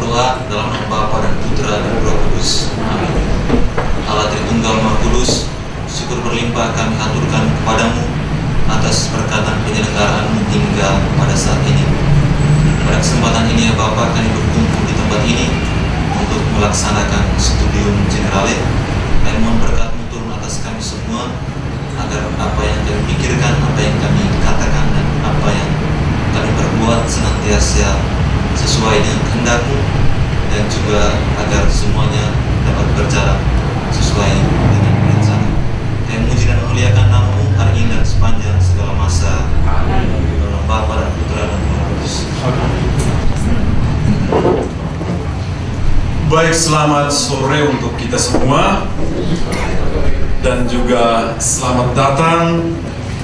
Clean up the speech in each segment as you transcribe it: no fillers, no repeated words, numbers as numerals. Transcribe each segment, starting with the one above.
berdoa dalam nama Bapa dan Putra dan Roh Kudus. Amin. Allah Tritunggal Maha Kudus, syukur berlimpah kami haturkan kepadamu atas perkataan penyelenggaraan hingga pada saat ini. Pada kesempatan ini ya Bapa, kami berkumpul di tempat ini untuk melaksanakan studium generale. Kami mohon berkat-Mu turun atas kami semua, agar apa yang kami pikirkan, apa yang kami katakan, dan apa yang kami perbuat senantiasa sesuai dengan kehendak-Mu, dan juga agar semuanya dapat berjalan sesuai dengan rencana. Kami memuji dan memuliakan nama-Mu hari ini dan sepanjang segala masa. Amin. Dalam Bapa dan Putra dan Roh Kudus. Baik, selamat sore untuk kita semua, dan juga selamat datang,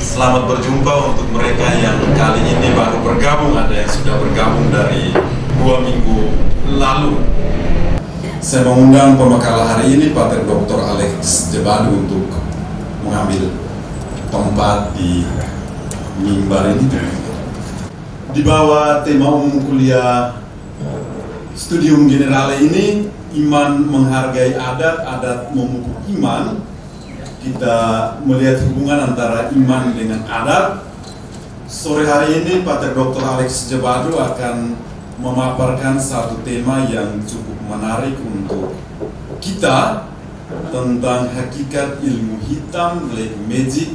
selamat berjumpa untuk mereka yang kali ini baru bergabung. Ada yang sudah bergabung dari 2 minggu lalu. Saya mengundang pembekal hari ini Pater Dr. Alex Jebadu untuk mengambil tempat di mimbar ini. Di bawah tema umum kuliah Studium Generale ini, iman menghargai adat, adat memupuk iman. Kita melihat hubungan antara iman dengan adat. Sore hari ini Pater Dr. Alex Jebadu akan memaparkan satu tema yang cukup menarik untuk kita tentang hakikat ilmu hitam, black magic,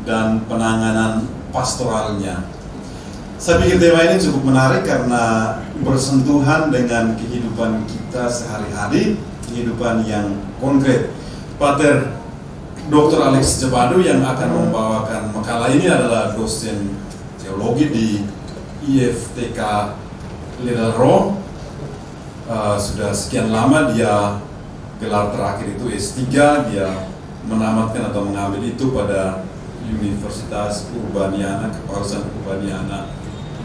dan penanganan pastoralnya. Saya pikir tema ini cukup menarik karena bersentuhan dengan kehidupan kita sehari-hari, kehidupan yang konkret. Pater Dr. Alex Jebadu yang akan membawakan makalah ini adalah dosen teologi di IFTK Little Row. Sudah sekian lama dia gelar terakhir itu S3, dia menamatkan atau mengambil itu pada Universitas Urbaniana, Kepausan Urbaniana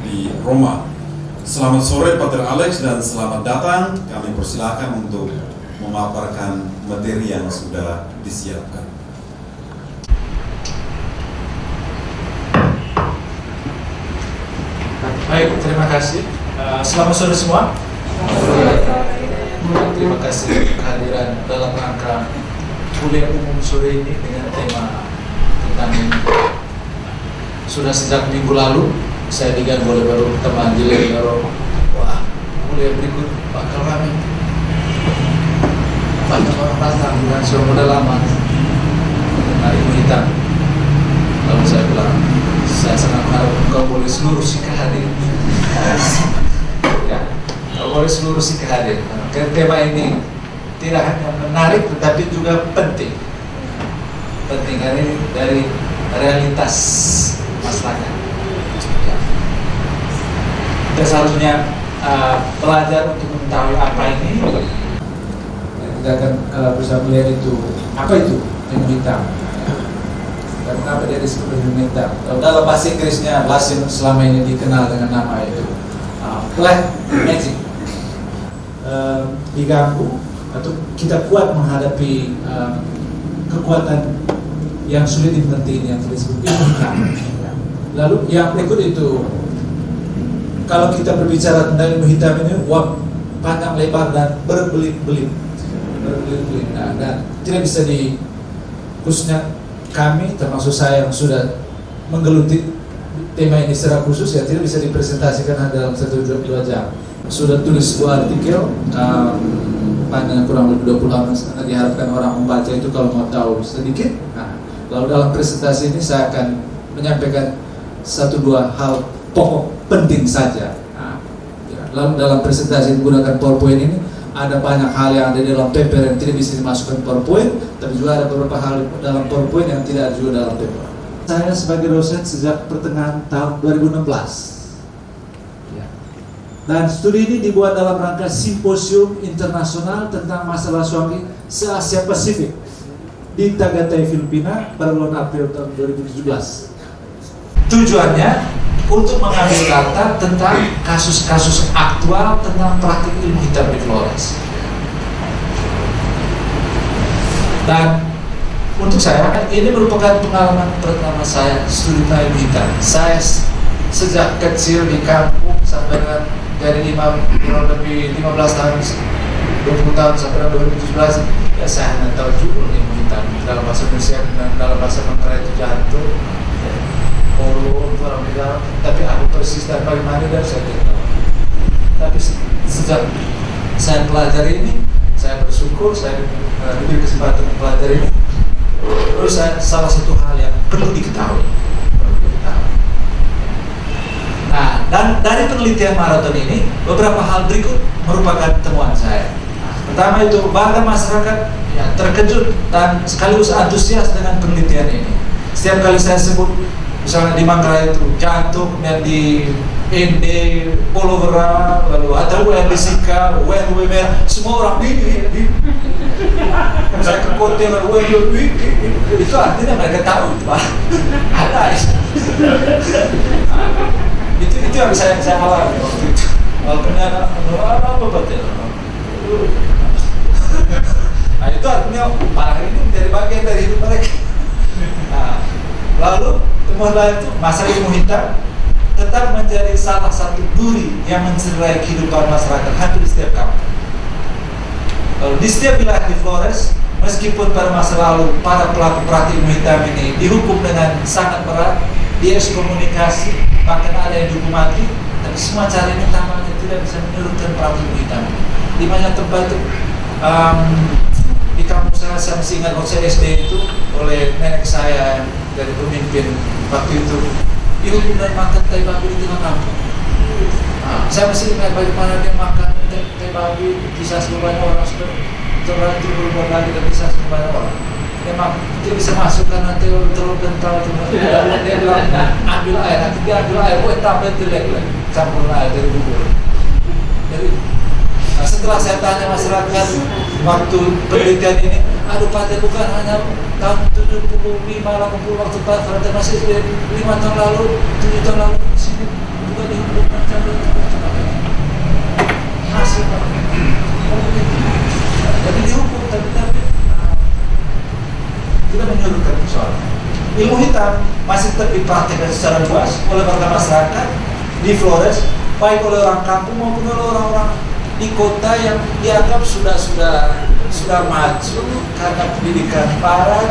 di Roma. Selamat sore Pater Alex dan selamat datang. Kami persilakan untuk memaparkan materi yang sudah disiapkan. Baik, terima kasih. Selamat sore semua. Terima kasih kehadiran dalam rangka kuliah umum sore ini dengan tema tentang ini. Sudah sejak minggu lalu saya diganggu oleh baru teman Jilid. Wah, kuliah berikut bakal ramai. Banyak orang datang dan sudah modal lama. Hari hitam. Lalu saya bilang, saya sangat harap kau boleh seluruh si kehadir. Ya, kau boleh seluruh si kehadir. Tema ini tidak hanya menarik tetapi juga penting. Penting karena ini dari realitas masyarakat. Ya. Kita seharusnya belajar untuk mengetahui apa ini. Kita akan berusaha melihat itu apa itu ilmu hitam. Dan kenapa dia disebut ilmu hitam? Dalam bahasa Inggrisnya, lazim selama ini dikenal dengan nama itu black magic. Diganggu atau kita kuat menghadapi kekuatan yang sulit dimengerti ini yang disebut ilmu hitam. Lalu yang berikut itu, kalau kita berbicara tentang ilmu hitam ini, panjang lebar dan berbelit-belit. Nah, dan tidak bisa khususnya kami termasuk saya yang sudah menggeluti tema ini secara khusus, ya tidak bisa dipresentasikan dalam 1-2 jam. Sudah tulis sebuah artikel panjang kurang lebih 20 halaman, karena diharapkan orang membaca itu kalau mau tahu sedikit. Nah, lalu dalam presentasi ini saya akan menyampaikan 1-2 hal pokok penting saja. Nah, ya. Lalu dalam presentasi menggunakan PowerPoint ini ada banyak hal yang ada di dalam paper yang tidak bisa dimasukkan PowerPoint, tapi juga ada beberapa hal dalam PowerPoint yang tidak ada juga dalam paper. Saya sebagai dosen sejak pertengahan tahun 2016. Dan studi ini dibuat dalam rangka simposium internasional tentang masalah suami se-Asia Pasifik di Tagaytay, Filipina pada bulan April tahun 2017. Tujuannya untuk mengambil data tentang kasus-kasus aktual tentang praktik ilmu hitam di Flores. Dan untuk saya, ini merupakan pengalaman pertama saya studi ilmu hitam. Saya sejak kecil di kampung sampai dengan dari kurang lebih 15 tahun, 20 tahun sampai 2017, ya saya hanya tahu juga ilmu hitam dalam bahasa Indonesia dan dalam bahasa Manggarai itu jantung, orang bilang, tapi aku persis dan bagaimana dan saya tidak tahu. Tapi sejak saya pelajari ini, saya bersyukur saya diberi kesempatan mempelajari ini. Terus salah satu hal yang perlu diketahui. Nah, dan dari penelitian maraton ini, beberapa hal berikut merupakan temuan saya. Pertama itu, bahkan masyarakat ya, terkejut dan sekaligus antusias dengan penelitian ini. Setiap kali saya sebut, misalnya di Manggarai itu jantung, dan di ND, Polovera, lalu atau di Sika, WMR, semua orang di saya ke kota lalu itu artinya mereka tahu Pak. Ada itu yang saya alami waktu itu. Walaupun apa betul. Nah itu artinya parah ini menjadi bagian dari hidup mereka. Nah, lalu kemudian itu masalah ilmu hitam tetap menjadi salah satu duri yang mencederai kehidupan masyarakat hampir di setiap kampung. Lalu di setiap wilayah di Flores, meskipun pada masa lalu para pelaku praktik ilmu hitam ini dihukum dengan sangat berat, diekskomunikasi, bahkan ada yang dihukum mati, tapi semua cara ini tampaknya tidak bisa menurunkan praktik ilmu hitam. Di banyak tempat itu, di kampung saya masih ingat waktu saya SD itu oleh nenek saya dari pemimpin waktu itu dihukum dan makan tai babi di tengah kampung. Nah, saya masih ingat bagaimana dia makan tai babi, bisa sebanyak orang sudah terlanjur berbuat lagi dan bisa sebanyak orang. Dia bisa masuk karena terlalu kental. Dia bilang ambil air, nanti dia ambil air, tambah telek lagi, campur air dari bubur. Jadi, nah setelah saya tanya masyarakat waktu penelitian ini, aduh Pak, bukan hanya tahun 75, 80 waktu Pak, ternyata masih 5 tahun lalu, 7 tahun lalu di sini juga dihukum macam itu. Masih Pak. Jadi dihukum tapi tidak menyuruhkan persoalan. Ilmu hitam masih tetap dipraktikkan secara luas oleh warga masyarakat di Flores, baik oleh orang kampung maupun oleh orang-orang di kota yang dianggap sudah maju karena pendidikan barat.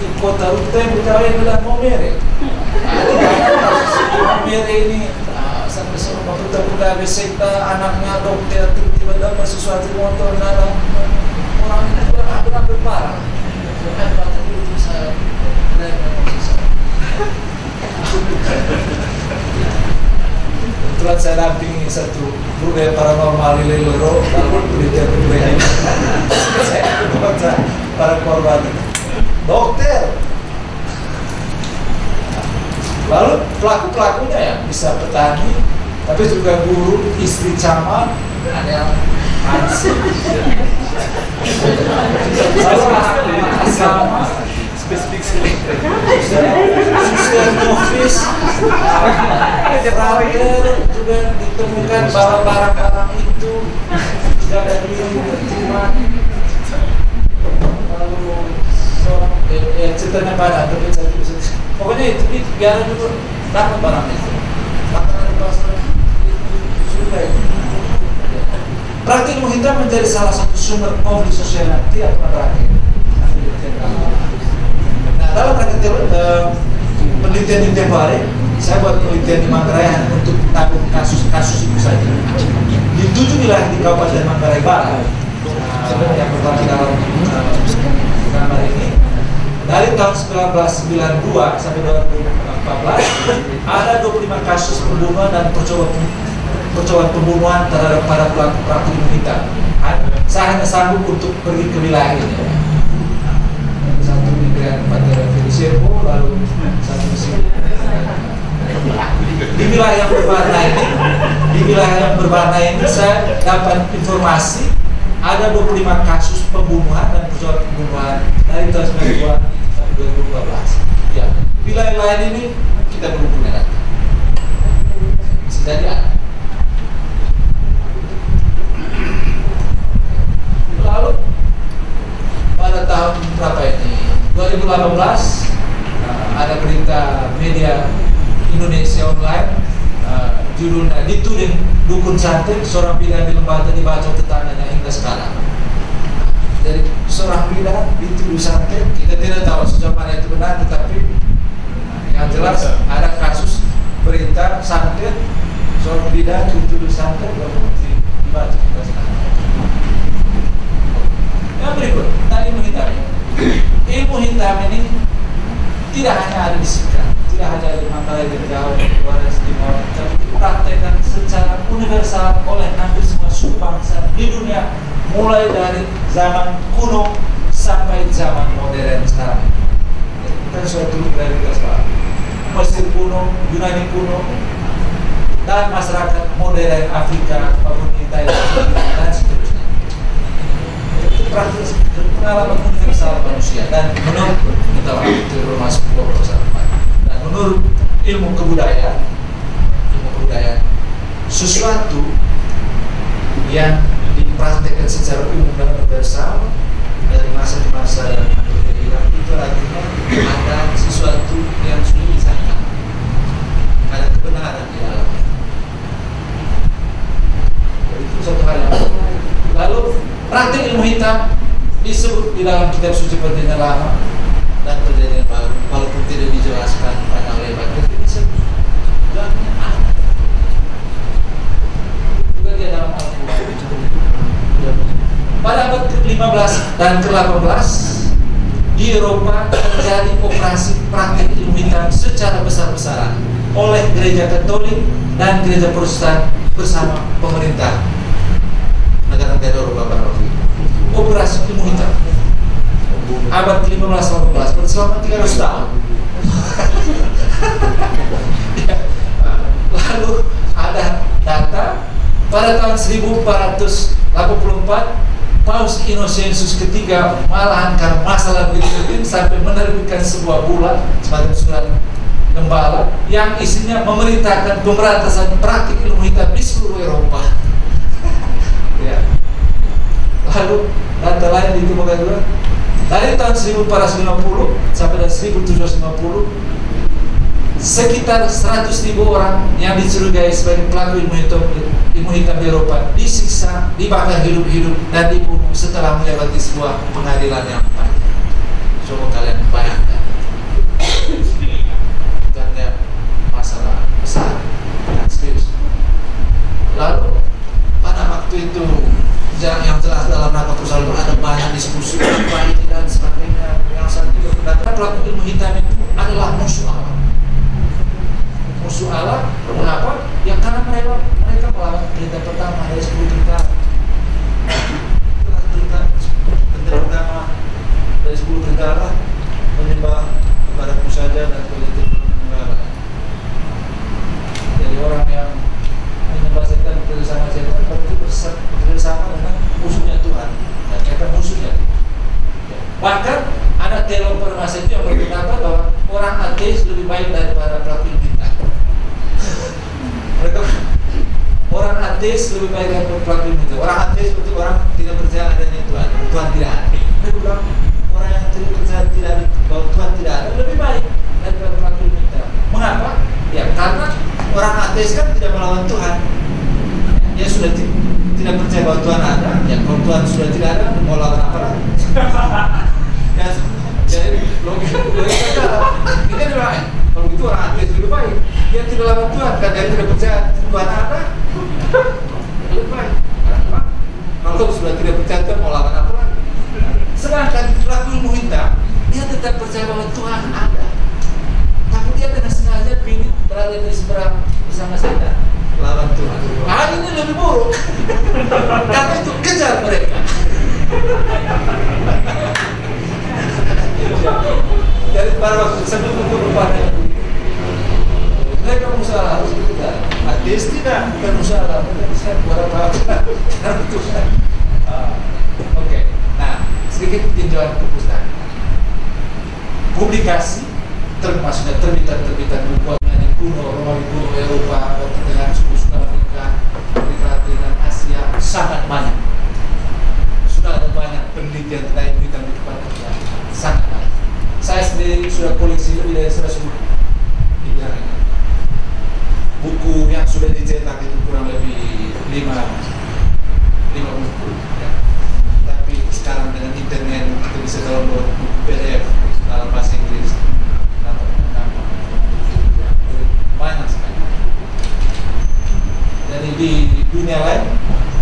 Di kota Rute Betawi bilang Momere. Momere ini sampai seorang pemuda beserta anaknya dokter tiba-tiba dapat sesuatu motor dalam orang ini benar-benar parah. Itu saya kebetulan saya dampingi satu budaya paranormal di Leloro dalam penelitian budaya ini. Saya membaca para korban dokter. Lalu pelaku-pelakunya ya bisa petani, tapi juga guru, istri camat, ada yang ansip, sama spesifik office, terakhir juga ditemukan barang-barang itu tidak ada diterima. Lalu seorang ceritanya banyak, tapi saya bisa. Pokoknya itu biar dulu dapat barang itu. Makanan di pasar sudah itu. Praktik ilmu hitam menjadi salah satu sumber konflik sosial yang tidak pernah berakhir. Nah, dalam praktik penelitian di tempoh hari, saya buat penelitian di Manggarai hanya untuk menanggung kasus-kasus itu saja. Di 7 wilayah di Kabupaten Manggarai Barat, yang pertama dalam gambar ini, dari tahun 1992 sampai 2014 ada 25 kasus pembunuhan dan percobaan pembunuhan terhadap para pelaku praktik ilmu hitam. Saya hanya sanggup untuk pergi ke wilayah ini. Satu di Grand Patera Felicierbo, lalu satu di sini. Di wilayah yang berwarna ini, saya dapat informasi ada 25 kasus pembunuhan dan percobaan pembunuhan dari tahun 1992 sampai 2012. Ya, wilayah lain ini kita belum punya data. Bisa jadi ada. Lalu pada tahun berapa ini? 2018 ada berita media Indonesia Online dukun santet, seorang bidan di lembaga dibaca tetangganya hingga sekarang. Jadi seorang bidan dituduh santet, kita tidak tahu sejauh mana itu benar, tetapi yang jelas ada kasus berita santet, seorang bidan dituduh santet lalu dibaca hingga sekarang. Yang berikut, ilmu hitam. Ilmu hitam ini tidak hanya ada di Sika, tidak hanya di Manggarai, di Jawa, di Flores, di Timor, tapi dipraktekkan secara universal oleh hampir semua suku bangsa di dunia, mulai dari zaman kuno sampai zaman modern sekarang. Bukan suatu realitas baru. Mesir kuno, Yunani kuno, dan masyarakat modern Afrika maupun di Thailand dan seterusnya. Itu praktis pengalaman universal manusia, dan menurut pengetahuan itu termasuk 20%. Dan menurut ilmu kebudayaan sesuatu yang dipraktekkan secara umum dan universal dari masa ke masa dan hilang, itu artinya ada sesuatu yang sudah disangka, ada kebenaran di dalamnya. Itu satu hal yang lalu praktek ilmu hitam disebut di dalam kitab suci Perjanjian Lama dan Perjanjian Baru, walaupun tidak dijelaskan panjang lebar, tapi disebut dalamnya ada. Juga di dalam Al-Quran. Pada abad ke-15 dan ke-18 di Eropa terjadi operasi praktek ilmu hitam secara besar-besaran oleh gereja Katolik dan gereja Protestan bersama pemerintah negara-negara Eropa Barat. Operasi ilmu hitam abad ke-15-18 selama 300 tahun. Lalu ada data pada tahun 1484 Paus Innocentius ketiga malahan karena masalah begitu sampai menerbitkan sebuah bulat semacam surat gembala yang isinya memerintahkan pemberantasan praktik ilmu hitam di seluruh Eropa. Ya. Lalu data lain di itu juga dari tahun 1450 sampai tahun 1750 sekitar 100.000 orang yang dicurigai sebagai pelaku ilmu hitam di Eropa disiksa, dibakar hidup-hidup dan dibunuh setelah melewati sebuah pengadilan yang panjang. Coba kalian bayangkan, karena masalah besar dan serius. Lalu pada waktu itu yang jelas dalam rangka perusahaan ada banyak diskusi dan sebagainya. Yang satu berpendapat pelaku ilmu hitam itu adalah musuh Allah. Musuh Allah, mengapa? Ya karena mereka melawan perintah pertama dari 10 perintah. Perintah pertama dari 10 perintah Allah menyembah kepada Aku saja dan politik menyembah. Jadi orang yang menyembah setan bersama setan berarti bersama dengan musuhnya Tuhan, dan mereka musuhnya. Bahkan ada teolog permasa itu yang berpendapat bahwa orang ateis lebih baik daripada pelaku ilmu hitam. Mereka orang ateis lebih baik daripada pelaku ilmu hitam. Orang ateis itu orang tidak percaya adanya Tuhan, Tuhan tidak ada. Mereka bilang orang yang tidak percaya bahwa Tuhan tidak ada lebih baik daripada pelaku ilmu hitam. Mengapa? Ya karena orang ateis kan tidak melawan Tuhan. Dia sudah tidak percaya bahwa Tuhan ada. Ya kalau Tuhan sudah tidak ada, mau lawan apa lagi? Ya, jadi logika kita bilang, kalau gitu orang ateis lebih baik. Dia tidak lawan Tuhan, kan dia tidak percaya Tuhan ada, lebih baik. Kalau sudah tidak percaya Tuhan, mau lawan apa lagi? Sedangkan pelaku ilmu hitam, dia tetap percaya bahwa Tuhan ada, tapi dia dengan sengaja pilih berada di seberang bersama setan, lawan Tuhan. Hal ini lebih buruk, karena itu kejar mereka. Dari para waktu sebelum berubahnya mereka berusaha harus berubah. Ateis tidak, bukan berusaha, mereka bisa berapa Tuhan. Oke, nah sedikit tinjauan perpustakaan. Publikasi termasuknya terbitan buku yang kuno, Romawi kuno, Eropa, dengan suku-suku Afrika, Latin, Asia sangat banyak. Sudah ada banyak penelitian tentang ilmu hitam di depan kita, sangat banyak. Saya sendiri sudah koleksi lebih dari 100 buku. Buku yang sudah dicetak itu kurang lebih 5 buku ya. Tapi sekarang dengan internet kita bisa download PDF dalam bahasa Inggris banyak sekali. Jadi di dunia lain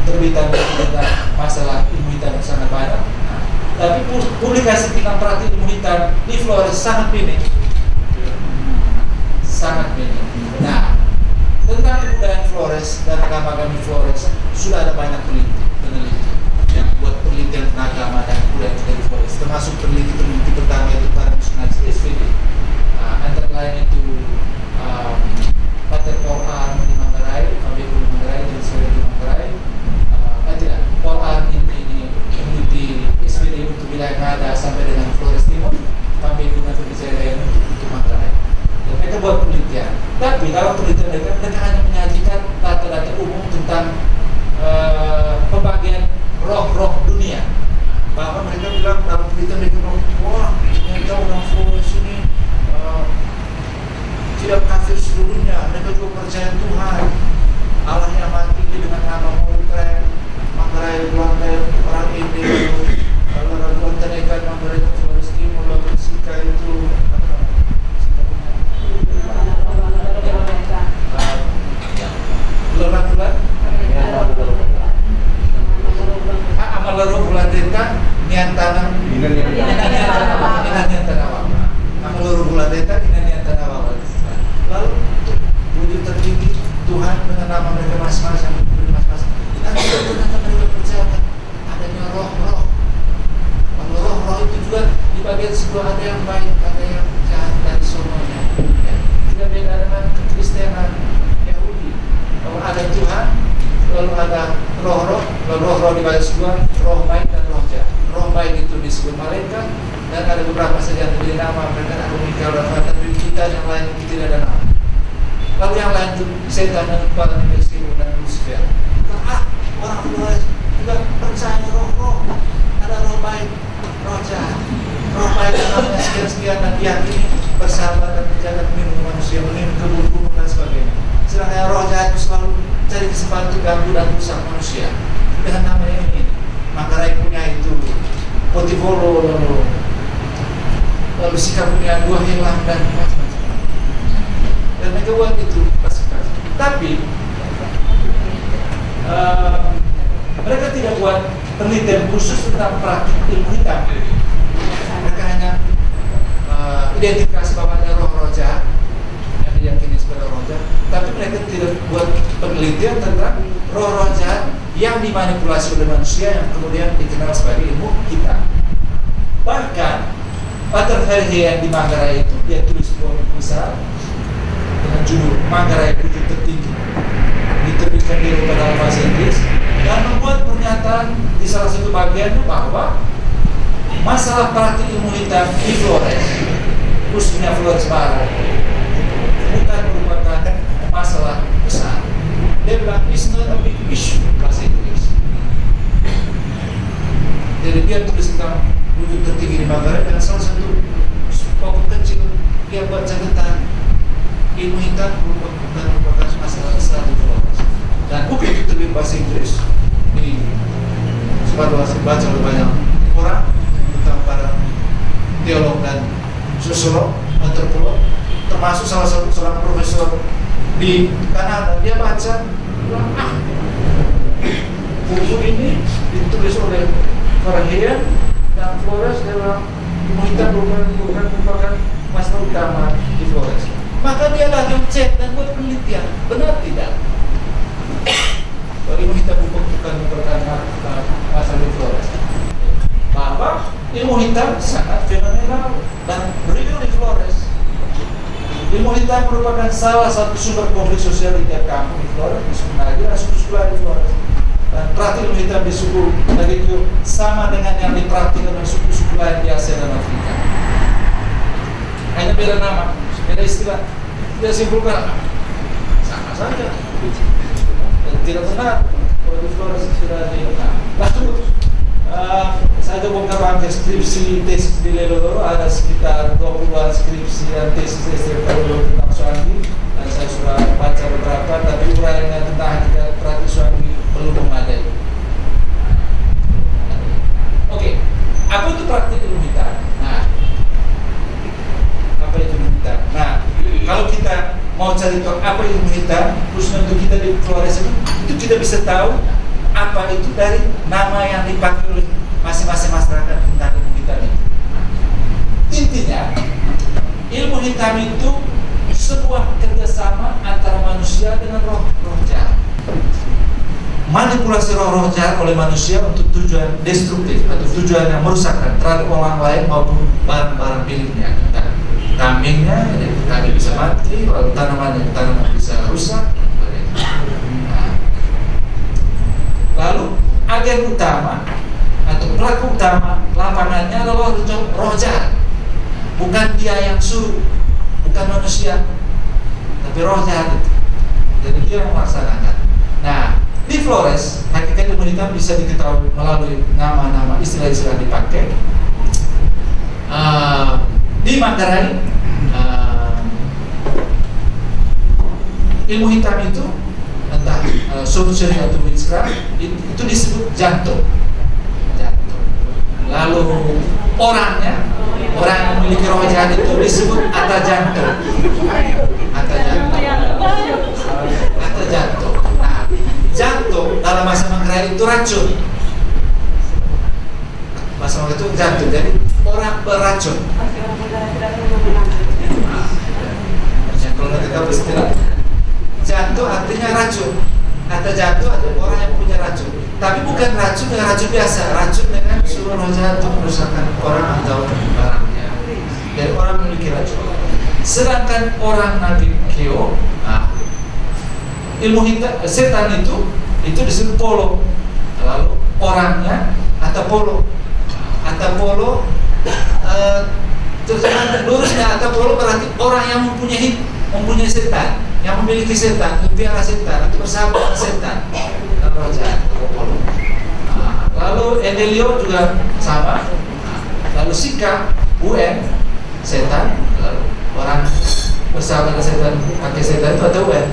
terbitan tentang masalah ilmu hitam sangat banyak. Tapi publikasi tentang praktik ilmu hitam di Flores sangat minim. Sangat minim. Nah, tentang kebudayaan Flores dan agama-agama Flores sudah ada banyak peneliti yang buat penelitian tentang agama dan kebudayaan di Flores, termasuk peneliti pertama itu para misionaris SVD. Antara lain itu Pater Paul Arn di Manggarai, Fabio di Manggarai, dan saya di Manggarai. Tidak, Paul Arn ini peneliti SVD untuk wilayah Ngada sampai dengan Flores Timur, Fabio di saya untuk Manggarai. Dan mereka buat penelitian. Tapi dalam penelitian mereka hanya menyajikan data-data umum tentang pembagian roh-roh dunia. Bahkan mereka bilang dalam penelitian mereka bilang, wah, ternyata orang Flores ini tidak kafir seluruhnya, mereka juga percaya Tuhan Allah yang mati dengan nama Manggarai, Manggarai, orang ini, orang Guantanegara, Manggarai, Flores Timur, lalu Sika itu bulan Amalaro bulan deta nian tanam nian tanawak Amalaro bulan deta nian tanawak. Lalu wujud tertinggi Tuhan dengan nama mereka masing-masing. Dan ternyata mereka percaya adanya roh-roh. Kalau roh-roh itu juga di bagian sebelah ada yang baik, ada yang jahat dari sononya. Ya. Tidak beda dengan kekristenan Yahudi. Kalau ada Tuhan, lalu ada roh-roh, lalu roh-roh di bagian sebelah, roh baik dan roh jahat. Roh baik itu disebut malaikat, dan ada beberapa saja yang diberi nama, mereka ada Mikael dan Fatan, tapi kita yang lain itu tidak ada nama. Lalu yang lain itu setan dan kepala Meskimo dan Lucifer. Orang Flores juga percaya roh-roh, ada roh baik, roh jahat. Roh baik namanya sekian-sekian dan diyakini bersahabat dan menjaga melindungi manusia, melindungi kebun-kebun dan sebagainya. Sedangkan roh jahat itu selalu cari kesempatan untuk ganggu dan rusak manusia. Dengan namanya ini, Manggarai punya itu Potivolo, lalu Sika punya 2 helang dan macam-macam. Dan mereka buat itu pasukan. Tapi mereka tidak buat penelitian khusus tentang praktik ilmu hitam. Mereka hanya identifikasi bahwa ada roh-roh jahat yang diyakini sebagai roh jahat. Tapi mereka tidak buat penelitian tentang roh-roh jahat yang dimanipulasi oleh manusia yang kemudian dikenal sebagai ilmu hitam. Bahkan Pater Verhe yang di Manggarai itu dia tulis sebuah buku besar dengan judul Manggarai Wujud Tertinggi, diterbitkan di Eropa dalam bahasa Inggris, dan membuat pernyataan di salah satu bagiannya bahwa masalah praktik ilmu hitam di Flores, khususnya Flores Barat, bukan merupakan masalah besar. Dia bilang it's not a big issue, bahasa Inggris. Jadi dia tulis tentang wujud tertinggi di Manggarai, dan salah satu pokok kecil dia buat catatan ilmu hitam bukan merupakan masalah besar di Flores. Dan buku itu terbit bahasa Inggris, ini sempat baca oleh banyak orang tentang para teolog dan sosiolog, antropolog, termasuk salah satu seorang profesor di Kanada. Dia baca, buku ini ditulis oleh Verhe dan Flores dalam ilmu hitam bukan merupakan masalah utama di Flores. Maka dia lagi cek dan buat penelitian, benar tidak? Kalau ilmu hitam bukan merupakan masalah di Flores, bahwa ilmu hitam sangat fenomenal dan real di Flores. Ilmu hitam merupakan salah satu sumber konflik sosial di tiap kampung di Flores, di suku Nagari dan suku sekolah di Flores. Dan praktik ilmu hitam di suku Nagari itu sama dengan yang dipraktikkan oleh suku-suku lain di Asia dan Afrika. Hanya beda nama, beda istilah. Dia simpulkan sama saja. Dan tidak benar kalau di Flores sudah dikenal. Lalu saya bongkar bangkai skripsi tesis di Leloro, ada sekitar 20-an skripsi dan tesis STFKW tentang Swangi, dan saya sudah baca beberapa, tapi uraiannya tentang hakikat praktik Swangi itu kita bisa tahu apa itu dari nama yang dipakai oleh masing-masing masyarakat tentang ilmu hitam itu. Intinya, ilmu hitam itu sebuah kerjasama antara manusia dengan roh jahat. Manipulasi roh jahat oleh manusia untuk tujuan destruktif atau tujuan yang merusakkan terhadap orang lain maupun barang-barang miliknya. Kambingnya, kambing bisa mati, lalu tanaman bisa rusak. Lalu agen utama atau pelaku utama lapangannya adalah roh jahat. Bukan dia yang suruh, bukan manusia, tapi roh jahat itu. Jadi dia yang melaksanakan. Nah, di Flores, hakikat ilmu hitam bisa diketahui melalui nama-nama istilah-istilah dipakai. Di Manggarai, ilmu hitam itu entah solusi atau witchcraft itu disebut jantung. Lalu orang yang memiliki roh jahat itu disebut ata jantung. Nah, jantung dalam bahasa Manggarai itu racun. Bahasa Manggarai itu jantung, jadi orang beracun. Kalau kita beristilah, jantung artinya racun. Kata jantung adalah orang yang punya racun. Tapi bukan racun dengan racun biasa, racun dengan suruh roh jahat untuk merusakkan orang atau barangnya. Jadi orang memiliki racun. Sedangkan orang Nabi Keo, ilmu hitam, setan itu disebut polo. Lalu orangnya Atapolo. Atapolo terjemahan lurusnya Atapolo berarti orang yang mempunyai setan, yang memiliki setan, mempiara setan, atau bersahabat dengan setan. Lalu Endelio juga sama. Lalu Sika, UN, setan. Lalu orang bersahabat dengan setan, pakai setan itu atau UN,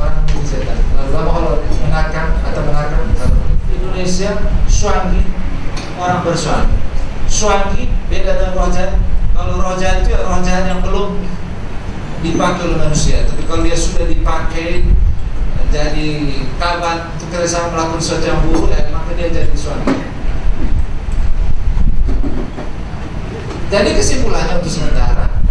orang memiliki setan. Lalu kalau mengakang atau mengakang, Indonesia Swangi, orang bersuami. Swangi beda dengan roh jahat. Kalau roh jahat itu roh jahat yang belum dipakai oleh manusia. Tapi kalau dia sudah dipakai jadi kawan untuk kerjasama melakukan sesuatu yang buruk, maka dia jadi suami. Jadi kesimpulannya untuk sementara,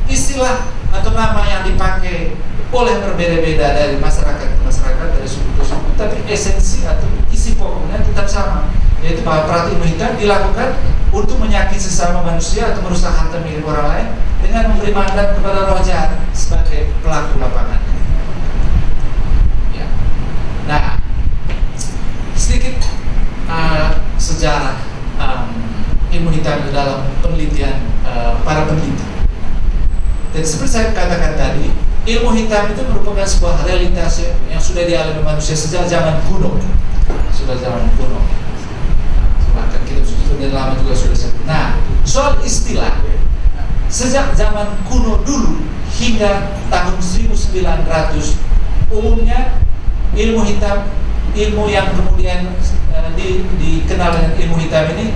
istilah atau nama yang dipakai boleh berbeda-beda dari masyarakat ke masyarakat, dari suku ke suku, tapi esensi atau isi pokoknya tetap sama, yaitu bahwa praktik ilmu hitam dilakukan untuk menyakiti sesama manusia atau merusak harta milik orang lain dengan memberi mandat kepada roh jahat sebagai pelaku lapangan. Nah, sedikit sejarah ilmu hitam dalam penelitian para peneliti. Dan seperti saya katakan tadi, ilmu hitam itu merupakan sebuah realitas yang sudah dialami manusia sejak zaman kuno. Bahkan kita sudah lama juga sudah sebut. Nah, soal istilah, sejak zaman kuno dulu hingga tahun 1900, umumnya ilmu hitam, ilmu yang kemudian dikenal dengan ilmu hitam ini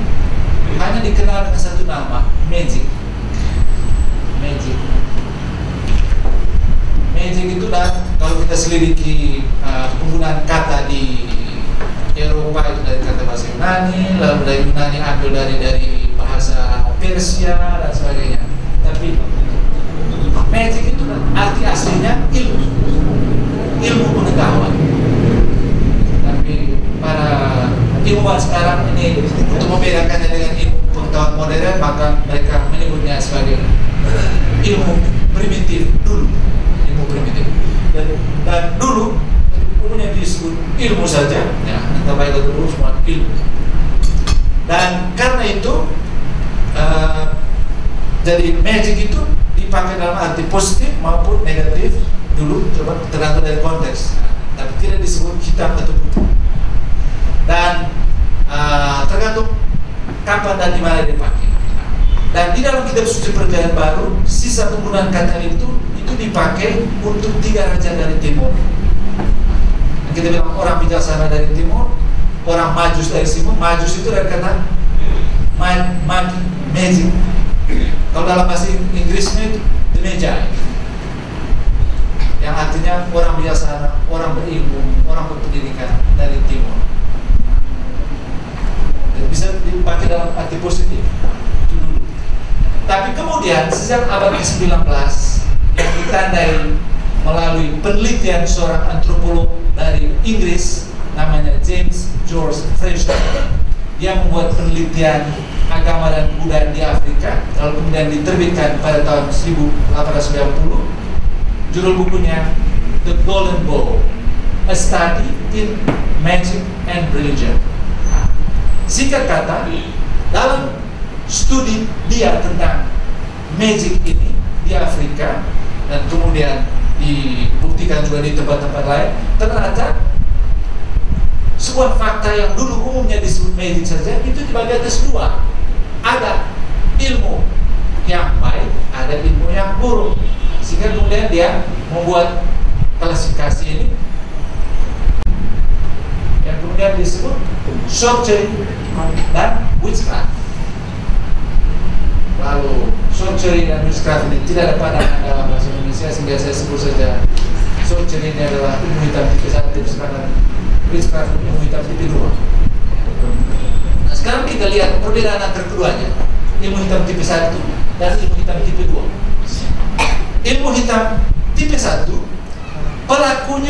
hanya dikenal dengan satu nama, magic. Magic itu kalau kita selidiki penggunaan kata di Eropa itu dari kata bahasa Yunani, lalu dari Yunani ambil dari bahasa Persia dan sebagainya. Tapi magic itu arti aslinya ilmu pengetahuan. Tapi para ilmuwan sekarang ini untuk membedakannya dengan ilmu pengetahuan modern, maka mereka menyebutnya sebagai ilmu primitif dulu. Dan dulu umumnya disebut ilmu saja, kita baik atau buruk semua ilmu. Dan karena itu jadi magic itu dipakai dalam arti positif maupun negatif dulu, coba tergantung dari konteks, tapi tidak disebut hitam atau putih. Dan tergantung kapan dan di mana dipakai. Dan di dalam kitab suci Perjanjian Baru, sisa penggunaan kata itu dipakai untuk 3 raja dari timur. Kita bilang orang bijaksana dari timur, orang majus dari timur. Majus itu dari kata magic. Kalau dalam bahasa Inggrisnya itu the magi. yang artinya orang bijaksana, orang berilmu, orang berpendidikan dari timur. Dan bisa dipakai dalam arti positif itu dulu. Tapi kemudian sejak abad ke-19 yang ditandai melalui penelitian seorang antropolog dari Inggris namanya James George Fraser, dia membuat penelitian agama dan budaya di Afrika, lalu kemudian diterbitkan pada tahun 1890. Judul bukunya The Golden Bowl, A Study in Magic and Religion. Singkat kata, dalam studi dia tentang magic ini di Afrika dan kemudian dibuktikan juga di tempat-tempat lain, ternyata sebuah fakta yang dulu umumnya disebut magic saja itu dibagi atas dua. Ada ilmu yang baik, ada ilmu yang buruk. Sehingga kemudian dia membuat klasifikasi ini yang kemudian disebut sorcery dan witchcraft. Lalu sorcery dan witchcraft ini tidak ada padanan dalam bahasa Indonesia, sehingga saya sebut saja sorcery ini adalah ilmu hitam tipe 1, sedangkan witchcraft ilmu hitam tipe 2. Nah, sekarang kita lihat perbedaan antara keduanya, ilmu hitam tipe 1 dan ilmu hitam tipe 2. Ilmu hitam tipe 1, pelaku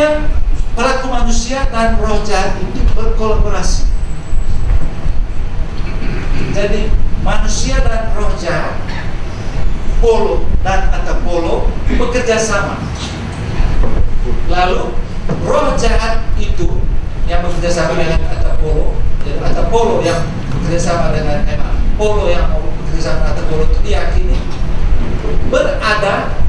manusia dan roh jahat itu berkolaborasi. Jadi manusia dan roh jahat, polo dan antapolo bekerja sama. Lalu roh jahat itu yang bekerja sama dengan antapolo, dan antapolo yang bekerja sama dengan polo yang bekerja sama dengan antapolo itu diyakini berada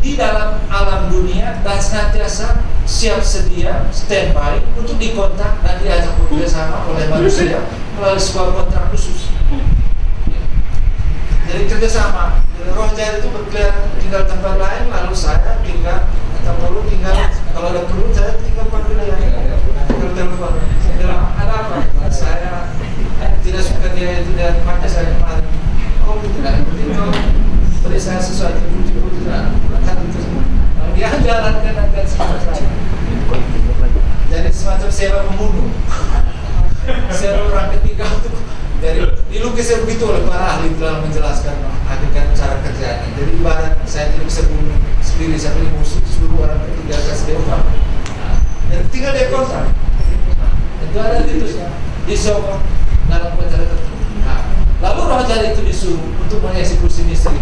di dalam alam dunia dan senantiasa siap sedia, standby untuk dikontak dan diajak bekerja sama oleh manusia melalui sebuah kontrak khusus. Jadi kerjasama, jadi roh jahat itu berkeliaran tinggal tempat lain, lalu saya tinggal atau perlu tinggal, kalau ada perlu saya tinggal panggil tinggal telepon. Saya bilang ada apa? Saya tidak suka dia itu dan maka saya kemarin. Oh tidak, begitu. Beri saya sesuatu puji-puji dan akan itu semua. Dia jalankan akan semua. Jadi semacam sewa pembunuh. Sewa orang ketiga untuk dari dilukisnya begitu oleh para ahli dalam menjelaskan hakikat cara kerjanya. Jadi ibarat saya tidak bisa bunuh sendiri sampai musuh seluruh orang ketiga kasih dewa. Dan tinggal dia kontak. Itu ada titusnya disokong dalam penjara tertentu. Lalu roh jahat itu disuruh untuk mengeksekusi misteri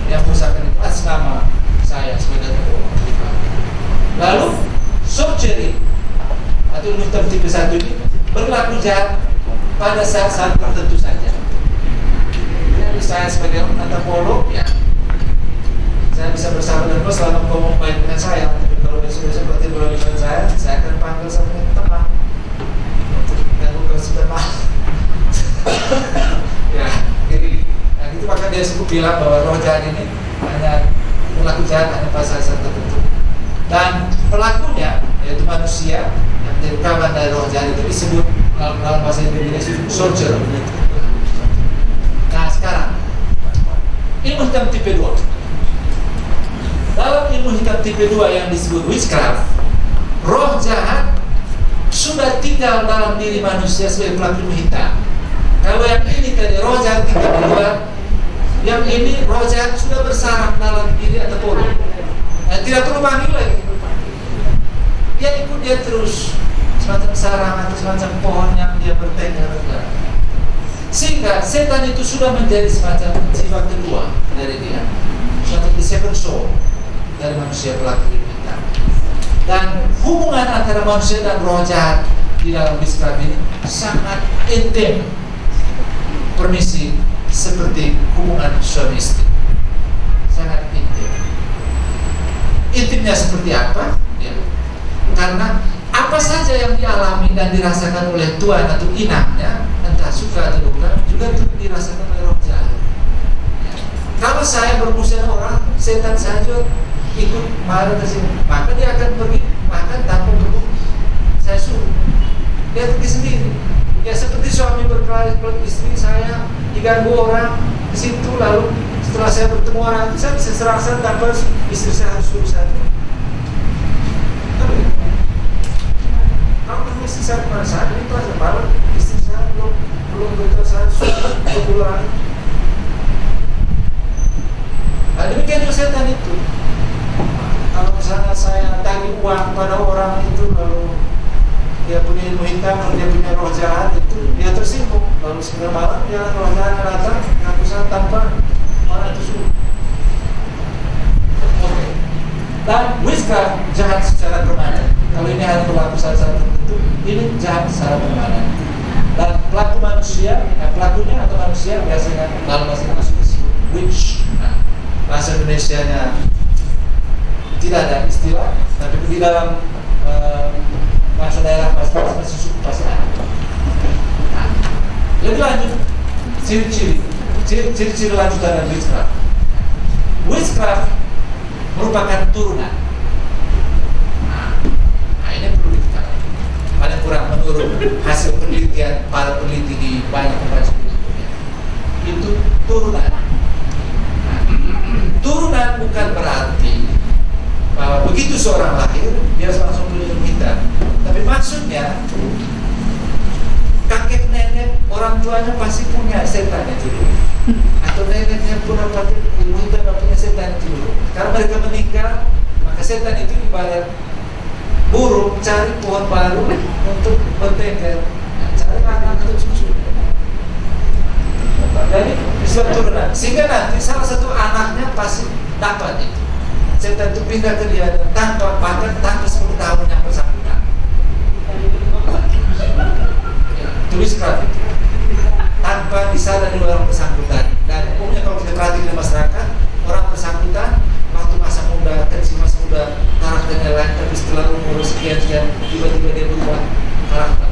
yang merusakan itu atas nama saya sebagai ketua. Lalu sorcery atau ilmu hitam tipe 1 ini berlaku jahat pada saat-saat tertentu saja. Jadi saya sebagai antapolo, ya saya bisa bersama dengan bos selama ngomong baik dengan saya. Tapi kalau besok-besok berarti berlalu dengan saya akan panggil sama teman dan bukan sebentar. Ya, jadi itu maka dia sebut bilang bahwa roh jahat ini hanya pelaku jahat hanya pada saat tertentu. Dan pelakunya yaitu manusia yang jadi kawan dari roh jahat itu disebut dalam bahasa Indonesia sorcerer. Nah sekarang ilmu hitam tipe 2. Dalam ilmu hitam tipe 2 yang disebut witchcraft, roh jahat sudah tinggal dalam diri manusia sebagai pelaku ilmu hitam. Kalau yang ini tadi roh jahat tinggal di luar, yang ini roh jahat sudah bersarang dalam diri atau polo. Nah, tidak perlu panggil lagi. Dia ikut dia terus semacam sarang atau semacam pohon yang dia bertengger. Sehingga setan itu sudah menjadi semacam sifat kedua dari dia, semacam the seven soul dari manusia pelaku kita. Dan hubungan antara manusia dan roh jahat di dalam witchcraft ini sangat intim, permisi seperti hubungan suami istri, sangat intim. Intimnya seperti apa? Ya. Karena apa saja yang dialami dan dirasakan oleh tuan atau inangnya, entah suka atau duka, juga dirasakan oleh roh jahat. Ya. Kalau saya bermusuh orang, setan saja ikut marah ke sini, maka dia akan pergi, bahkan tanpa perlu saya suruh. Dia pergi sendiri. Ya seperti suami berkelahi dengan istri saya, diganggu orang ke situ, lalu setelah saya bertemu orang itu saya bisa serasa tanpa istri saya harus suruh saya. disiksa kemana saat itu aja malam istri saya belum betul saya sudah pulang. Nah, demikian juga setan itu. Kalau misalnya saya tagih uang pada orang itu, lalu dia punya ilmu hitam, lalu dia punya roh jahat itu, dia tersinggung. Lalu sebentar malam dia roh jahat datang, ngaku saya tanpa orang itu suruh. Oke. Dan witchcraft jahat secara permanen. Kalau ini hanya berlaku saat tertentu, ini jahat secara permanen. Dan pelaku manusia, pelakunya atau manusia biasanya dalam bahasa Inggris disebut witch. Nah, bahasa Indonesianya tidak ada istilah, tapi di dalam bahasa daerah masih suku pasti ada. Nah, lebih lanjut, ciri-ciri lanjutan dari witchcraft. Witchcraft merupakan turunan. Nah, ini perlu diketahui. Paling kurang menurut hasil penelitian para peneliti di banyak tempat di dunia, itu turunan. Turunan bukan berarti bahwa begitu seorang lahir dia langsung punya ilmu hitam, tapi maksudnya kakek nenek orang tuanya pasti punya setan itu dulu, atau neneknya pun dapat ilmu hitam dan punya setan itu dulu. Karena mereka meninggal, maka setan itu ibarat burung cari pohon baru untuk bertengger, cari anak atau cucu. Jadi Islam turunan, sehingga nanti salah satu anaknya pasti dapat itu. Setan itu pindah ke dia tanpa bahkan tanpa 10 tahun yang bersangkutan. Tulis kreatif tanpa disadari orang bersangkutan. Dan umumnya kalau kita perhatikan di masyarakat, orang bersangkutan waktu masa muda, kecil masa muda karakternya lain, tapi setelah umur sekian tiba-tiba dia berubah karakter.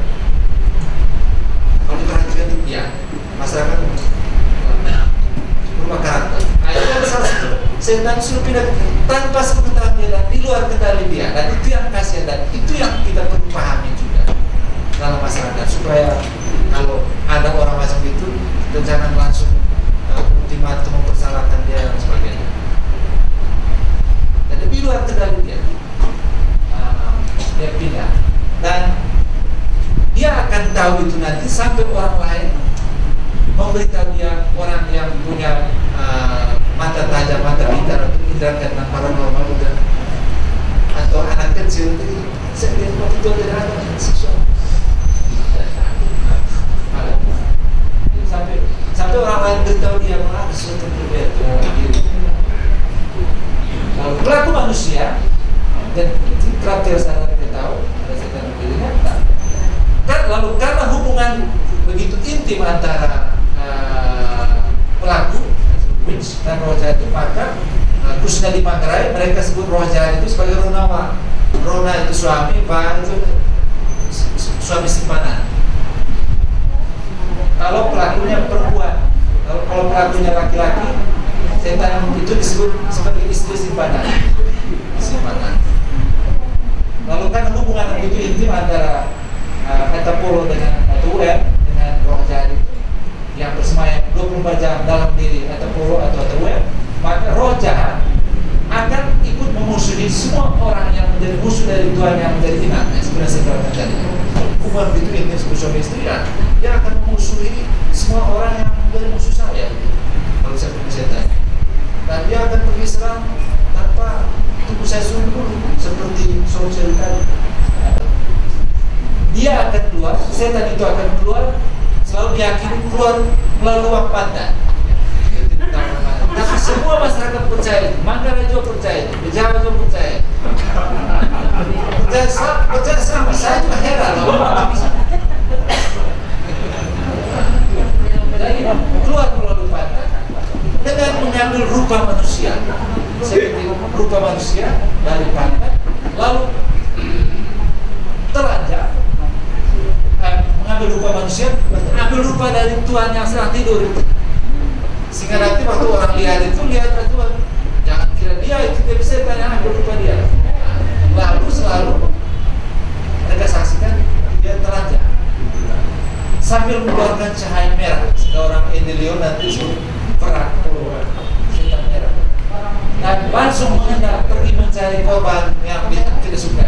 Kalau diperhatikan itu ya masyarakat berubah karakter. Nah, itu ada salah satu setan suruh pindah tanpa sepengetahuan dia dan di luar kendali dia, dan itu yang kasihan dan itu yang kita perlu pahami juga dalam masyarakat, supaya kalau ada orang macam itu kita jangan langsung ultimatum mempersalahkan dia dan sebagainya. Dan di luar kendali dia, dia pindah dan dia akan tahu itu nanti sampai orang lain memberitahu dia, orang yang punya mata tajam, mata pintar untuk indra tentang paranormal juga, atau anak kecil itu saya lihat waktu itu ada seksual sampai orang lain beritahu dia malah sesuatu berbeda. Kalau pelaku manusia dan itu terakhir saya tahu ada setan pilihan kan, lalu karena hubungan begitu intim antara pelaku witch dan roh jahat itu, maka khususnya di Manggarai mereka sebut roh jahat itu sebagai Ronawa. Rona itu suami, Pak itu suami simpanan. Kalau pelakunya perempuan, kalau pelakunya laki-laki, setan itu disebut sebagai istri simpanan. Lalu kan hubungan begitu intim antara metapolo dengan UM dengan roh jahat itu yang bersemayam 24 jam dalam diri metapolo atau UM, maka roh jahat akan ikut memusuhi semua orang yang menjadi musuh dari Tuhan yang menjadi ingat. Sebenarnya saya katakan tadi hubungan begitu intim suami istri ya, dia akan memusuhi semua orang yang menjadi musuh saya kalau saya punya setan, dan dia akan pergi serang tanpa tunggu saya suruh dulu seperti saudara tadi. Dia akan keluar, setan itu akan keluar, selalu diyakini keluar melalui ruang pantat. Tapi semua masyarakat percaya, Manggarai juga percaya, di Jawa juga percaya. Percaya sama, saya juga heran loh. Jadi keluar melalui pantat dengan mengambil rupa manusia, seperti rupa manusia dari pantat, lalu telanjang. Mengambil rupa manusia, ambil rupa dari Tuhan yang sedang tidur itu. Sehingga nanti waktu orang lihat itu, lihat Tuhan, jangan kira dia itu, dia bisa tanya ambil rupa dia. Lalu selalu mereka saksikan dia telanjang sambil mengeluarkan cahaya merah, sehingga orang Endelio nanti perang setan merah dan langsung mengendap pergi mencari korban yang tidak suka.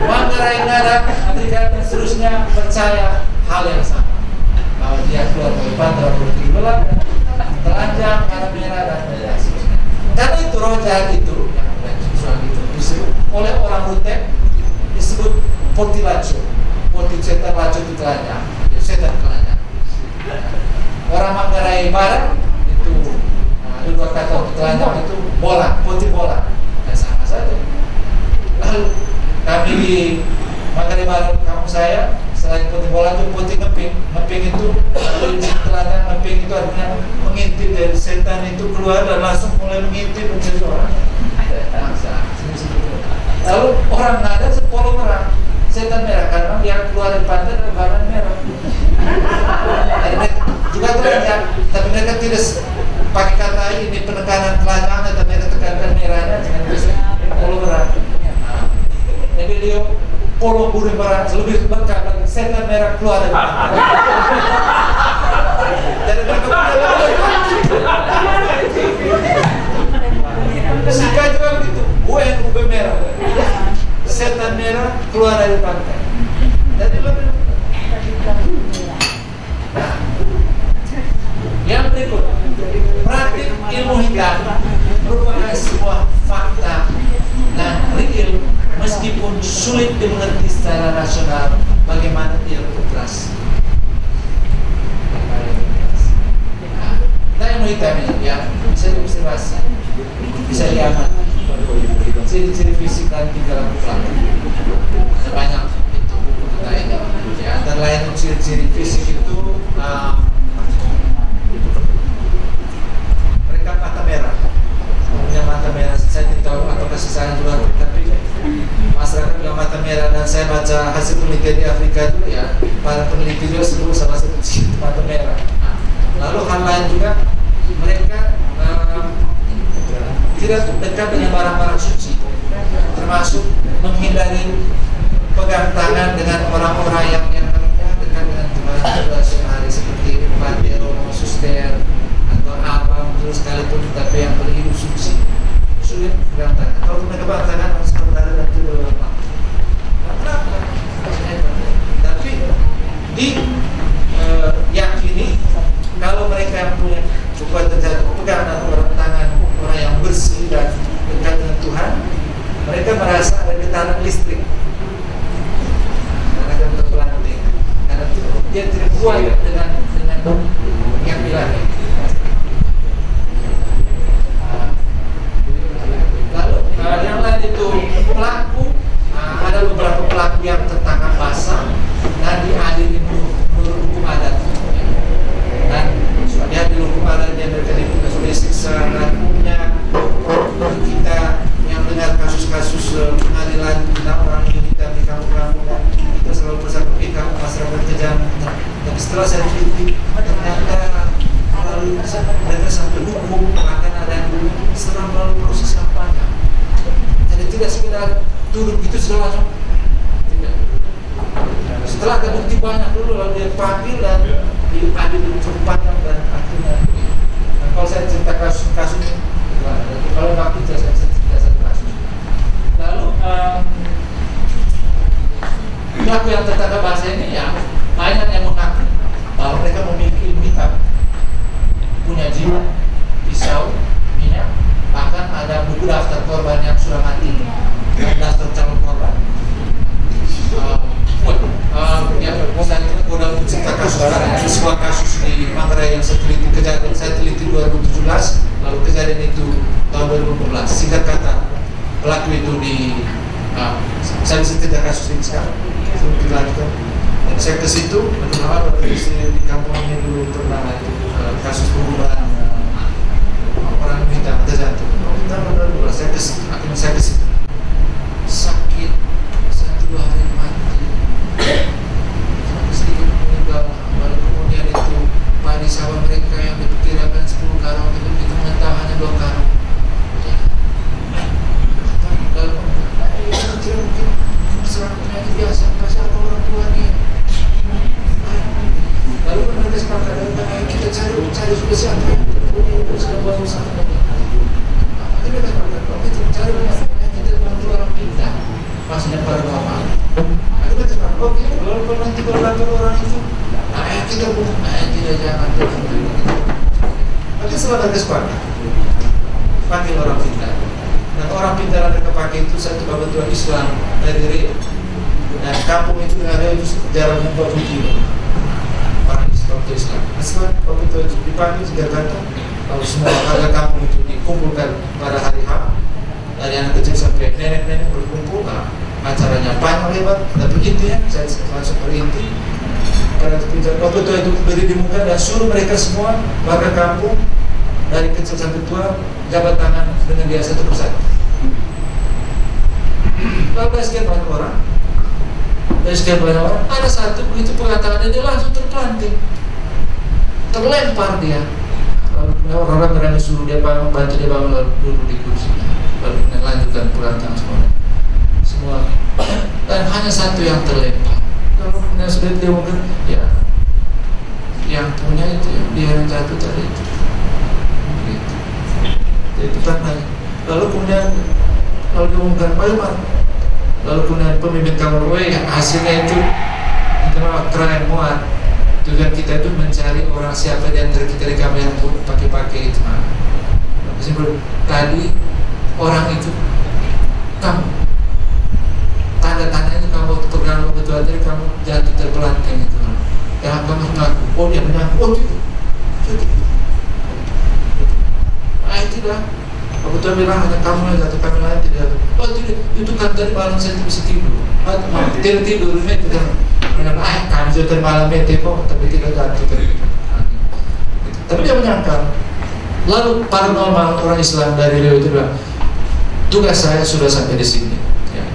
Manggarai Nara, Afrika dan seterusnya percaya hal yang sama. Bahwa dia keluar dari pantai berarti gelap, telanjang, warna merah dan seterusnya. Karena itu roh jahat itu yang seksual itu disebut oleh orang Rute disebut Potilaco. Poticetan laco itu telanjang, setan telanjang. Orang Manggarai Barat itu dua kata telanjang itu bola, poti bola, sama saja. Lalu kami di Manggarai Barat kampung saya selain poti bola itu poti ngeping. Ngeping itu telanjang, ngeping itu artinya mengintip dari setan itu keluar dan langsung mulai mengintip menjadi orang. Lalu orang nada sepuluh merah, setan merah karena yang keluar dari pantai adalah warna merah. Juga telanjang, tapi mereka tidak pakai kata ini penekanan telanjang, tapi mereka tekankan merahnya dengan polo merah. Jadi dia polo buri merah lebih lengkap lagi, setan merah keluar dari pantai. Jadi mereka Sika juga begitu, UNUB merah, setan merah keluar dari pantai. Jadi lebih. Nah, yang berikut, praktik ilmu hitam merupakan sebuah fakta dan real meskipun sulit dimengerti secara rasional bagaimana ia beroperasi. Nah, ilmu hitam ini ya bisa diobservasi, bisa diamati ciri-ciri fisik dan tingkah laku pelaku. Ada banyak itu buku tentang ini. Ya, antara lain ciri-ciri fisik itu mereka mata merah, punya mata merah. Saya tidak tahu apakah sisanya juga, tapi masyarakat bilang mata merah. Dan saya baca hasil penelitian di Afrika itu ya, para peneliti juga sebut salah satu ciri mata merah. Lalu hal lain juga, mereka tidak dekat dengan barang-barang suci, termasuk menghindari pegang tangan dengan orang-orang yang dekat dengan Tuhan sehari seperti Patero, Suster atau Abang terus sekalipun, tapi yang berhidup suci sulit pegang tangan. Kalau mereka pegang tangan harus sementara dan tidak lama. Kenapa? Tapi diyakini kalau mereka yang punya kekuatan jatuh pegang tangan orang yang bersih dan dekat dengan Tuhan, mereka merasa ada getaran listrik karena akan terpelanting, karena dia tidak kuat dengan yang bilang. Lalu yang lain itu pelaku, ada beberapa pelaku yang tertangkap basah dan diadili menurut hukum adat. Dan dia di hukum adat dia sudah disiksa dan punya kita yang dengar kasus-kasus pengadilan tentang orang hitam di kampung-kampung, kita selalu persepsikan masyarakat kejam. Tapi setelah saya teliti, ternyata melalui mereka sampai hukum, bahkan ada yang setelah melalui proses yang panjang. Jadi tidak sekedar turun gitu sudah langsung, tidak. Setelah ada bukti banyak dulu, lalu dia panggil dan diadil cukup panjang dan akhirnya. Nah, kalau saya cerita kasus ini, kalau waktu saya cerita satu kasus. Lalu pelaku yang tertangkap basah ini ya banyak yang mengaku bahwa mereka memiliki ilmu hitam, punya jiwa, pisau, minyak, bahkan ada buku daftar korban yang sudah mati dan daftar calon korban. Udah cerita kasus sekarang, ada sebuah kasus di Manggarai yang saya teliti, kejadian saya teliti 2017, lalu kejadian itu tahun 2014. Singkat kata, pelaku itu saya bisa cerita kasus ini sekarang, sebelum kita lanjutkan. Saya ke situ, benar-benar di kampung ini dulu pernah itu kasus pembunuhan orang hitam terjatuh. Saya ke situ, sakit 1-2 hari mati. Sedikit meninggal, lalu kemudian itu padi sawah mereka yang diperkirakan 10 karung itu kita mengetahui hanya 2 karung. Lalu tidak mungkin serang penyakit biasa, kasih apa orang tua ini. Lalu mereka sepakat, kita cari sudah siapa sudah buat usaha ini. Mereka sepakat, kita cari penyakit, kita bantu orang pintar. maksudnya paranormal. Nah, kita cakap, oke, kalau nanti kalau datang orang itu, kita bukan, tidak jangan. Tapi sebenarnya kesempatan, panggil orang pintar. Dan orang pintar yang mereka pakai itu satu bantuan Islam dari Rio. Dan kampung itu dengan Rio itu jaraknya 40 kilo. Orang Islam itu Islam. Asal betul itu dipanggil sudah datang, lalu semua warga kampung itu dikumpulkan pada hari H. Dari anak kecil sampai nenek-nenek berkumpul. Nah, acaranya panjang lebar, tapi intinya saya langsung berinti. Karena betul itu beri di muka dan suruh mereka semua warga kampung dari kecil sampai tua jabat tangan dengan dia satu persatu. Lalu sekian banyak orang. Dari sekian banyak orang, ada satu begitu pegang tangannya dia langsung terpelanting, terlempar dia. Lalu orang berani suruh dia bangun, bantu dia bangun, lalu duduk di kursi, lalu melanjutkan pegang tangan semua. Dan hanya satu yang terlempar. Lalu kemudian sudah dia mungkin, ya, yang punya itu dia yang jatuh tadi itu. Gitu. Jadi tandanya. Lalu kemudian lalu diumumkan bagaimana? Lalu kemudian pemimpin kamar hasilnya itu keren muat. Tujuan kita itu mencari orang siapa di antara kita di kamar yang pakai itu. Nah, tadi orang itu kamu tanda-tanda itu kamu terganggu betul aja kamu jatuh terpelanting itu. Ya kamu mengaku, oh dia mengaku, oh gitu. Nah itu dah. Aku tuh bilang hanya kamu yang jatuh, kami lain tidak. Oh tidak, itu kan tadi malam saya bisa tidur. Tidak tidur itu kan. Kami sudah tadi malam itu kok, tapi tidak jatuh tadi. Tapi dia menyangkal. Lalu paranormal orang Islam dari Rio itu bilang, tugas saya sudah sampai di sini. Ya.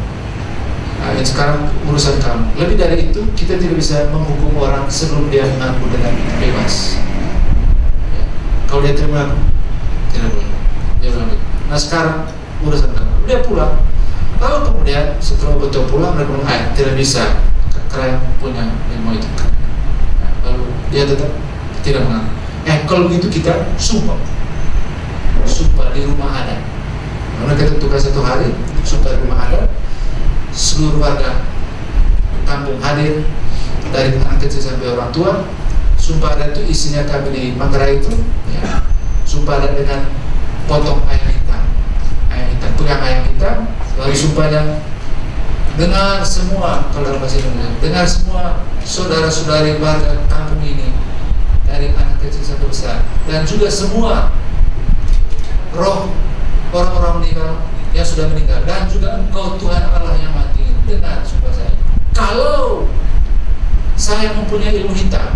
Nah, sekarang urusan kamu. Lebih dari itu, kita tidak bisa menghukum orang sebelum dia mengaku dengan bebas. Ya. Kalau dia terima, tidak boleh. Dia bilang, nah sekarang urusan kamu. Dia pulang. Lalu kemudian setelah betul pulang, mereka bilang, tidak bisa. Kalian punya ilmu itu. Nah, lalu dia tetap tidak mengaku. Kalau begitu kita sumpah di rumah adat. Karena kita tentukan satu hari sumpah di rumah adat, seluruh warga kampung hadir dari anak kecil sampai orang tua. Sumpah adat itu isinya kami di Manggarai itu, ya, sumpah adat dengan potong ayam hitam, pegang ayam hitam, lalu sumpahnya dengar semua, kalau dalam bahasa Indonesia, dengar semua saudara-saudari warga kampung ini dari anak kecil sampai besar, dan juga semua roh orang-orang meninggal yang sudah meninggal, dan juga engkau Tuhan Allah yang mati, dengar sumpah saya. Kalau saya mempunyai ilmu hitam,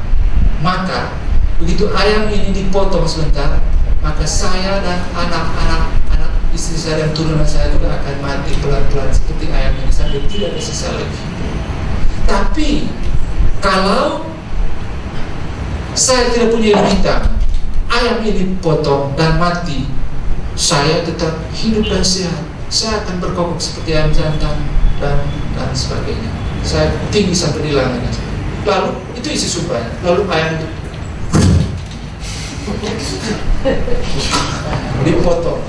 maka begitu ayam ini dipotong sebentar, maka saya dan anak-anak istri saya dan turunan saya juga akan mati pelan-pelan seperti ayam ini sampai tidak ada sisa lagi. Tapi kalau saya tidak punya ilmu hitam, ayam ini potong dan mati, saya tetap hidup dan sehat. Saya akan berkokok seperti ayam jantan dan sebagainya. Saya tinggi sampai di langit. Lalu itu isi sumpahnya. Lalu ayam itu dipotong.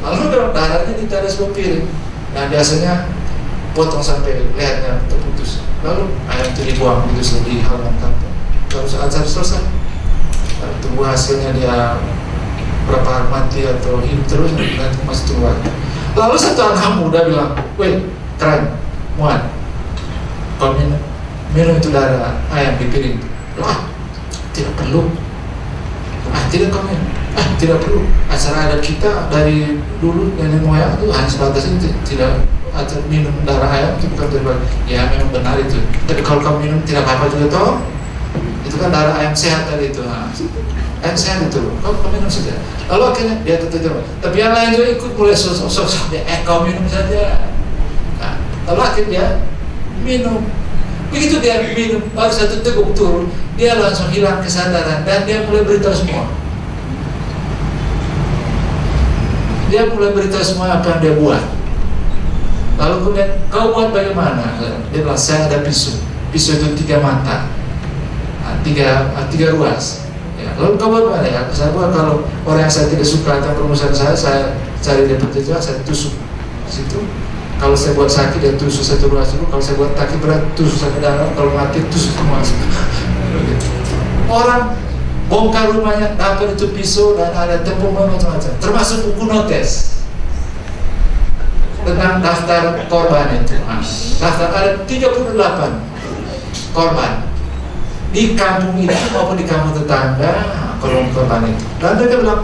Lalu darahnya ditaruh sebuah piring. Nah biasanya potong sampai lehernya terputus. Lalu ayam itu dibuang gitu di halaman kampung. Lalu saat selesai, tunggu hasilnya dia berapa hari mati atau hidup terus, nanti masih keluar. Lalu satu anak muda bilang, weh keren, muat, kau minum itu darah ayam di piring. Tidak perlu. Tidak kau minum. Tidak perlu. Acara adat kita dari dulu nenek moyang itu hanya sebatas itu, tidak acara minum darah ayam itu bukan terbaik. Ya memang benar itu. Tapi kalau kamu minum tidak apa-apa juga toh. Itu kan darah ayam sehat tadi itu. Ayam sehat itu. Kau minum saja. Lalu akhirnya dia tetap. Tapi yang lain juga ikut mulai sosok dia. Kau minum saja. Nah, lalu akhirnya dia minum. Begitu dia minum, baru satu teguk turun, dia langsung hilang kesadaran dan dia mulai beritahu semua. Dia mulai beritahu semua apa yang dia buat. Lalu kemudian, kau buat bagaimana? Dia bilang, saya ada pisau. Pisau itu 3 mata, 3 ruas. Ya, lalu kau buat bagaimana? Ya, saya buat kalau orang yang saya tidak suka atau permusuhan saya cari dia petunjuk, saya tusuk situ. Kalau saya buat sakit dia tusuk satu ruas dulu, kalau saya buat kaki berat tusuk sampai dalam, kalau mati tusuk semua. Orang bongkar rumahnya, dapat itu pisau dan ada tepung macam-macam, termasuk buku notes tentang daftar korban itu. Daftar ada 38 korban di kampung itu maupun di kampung tetangga, korban itu. Dan mereka bilang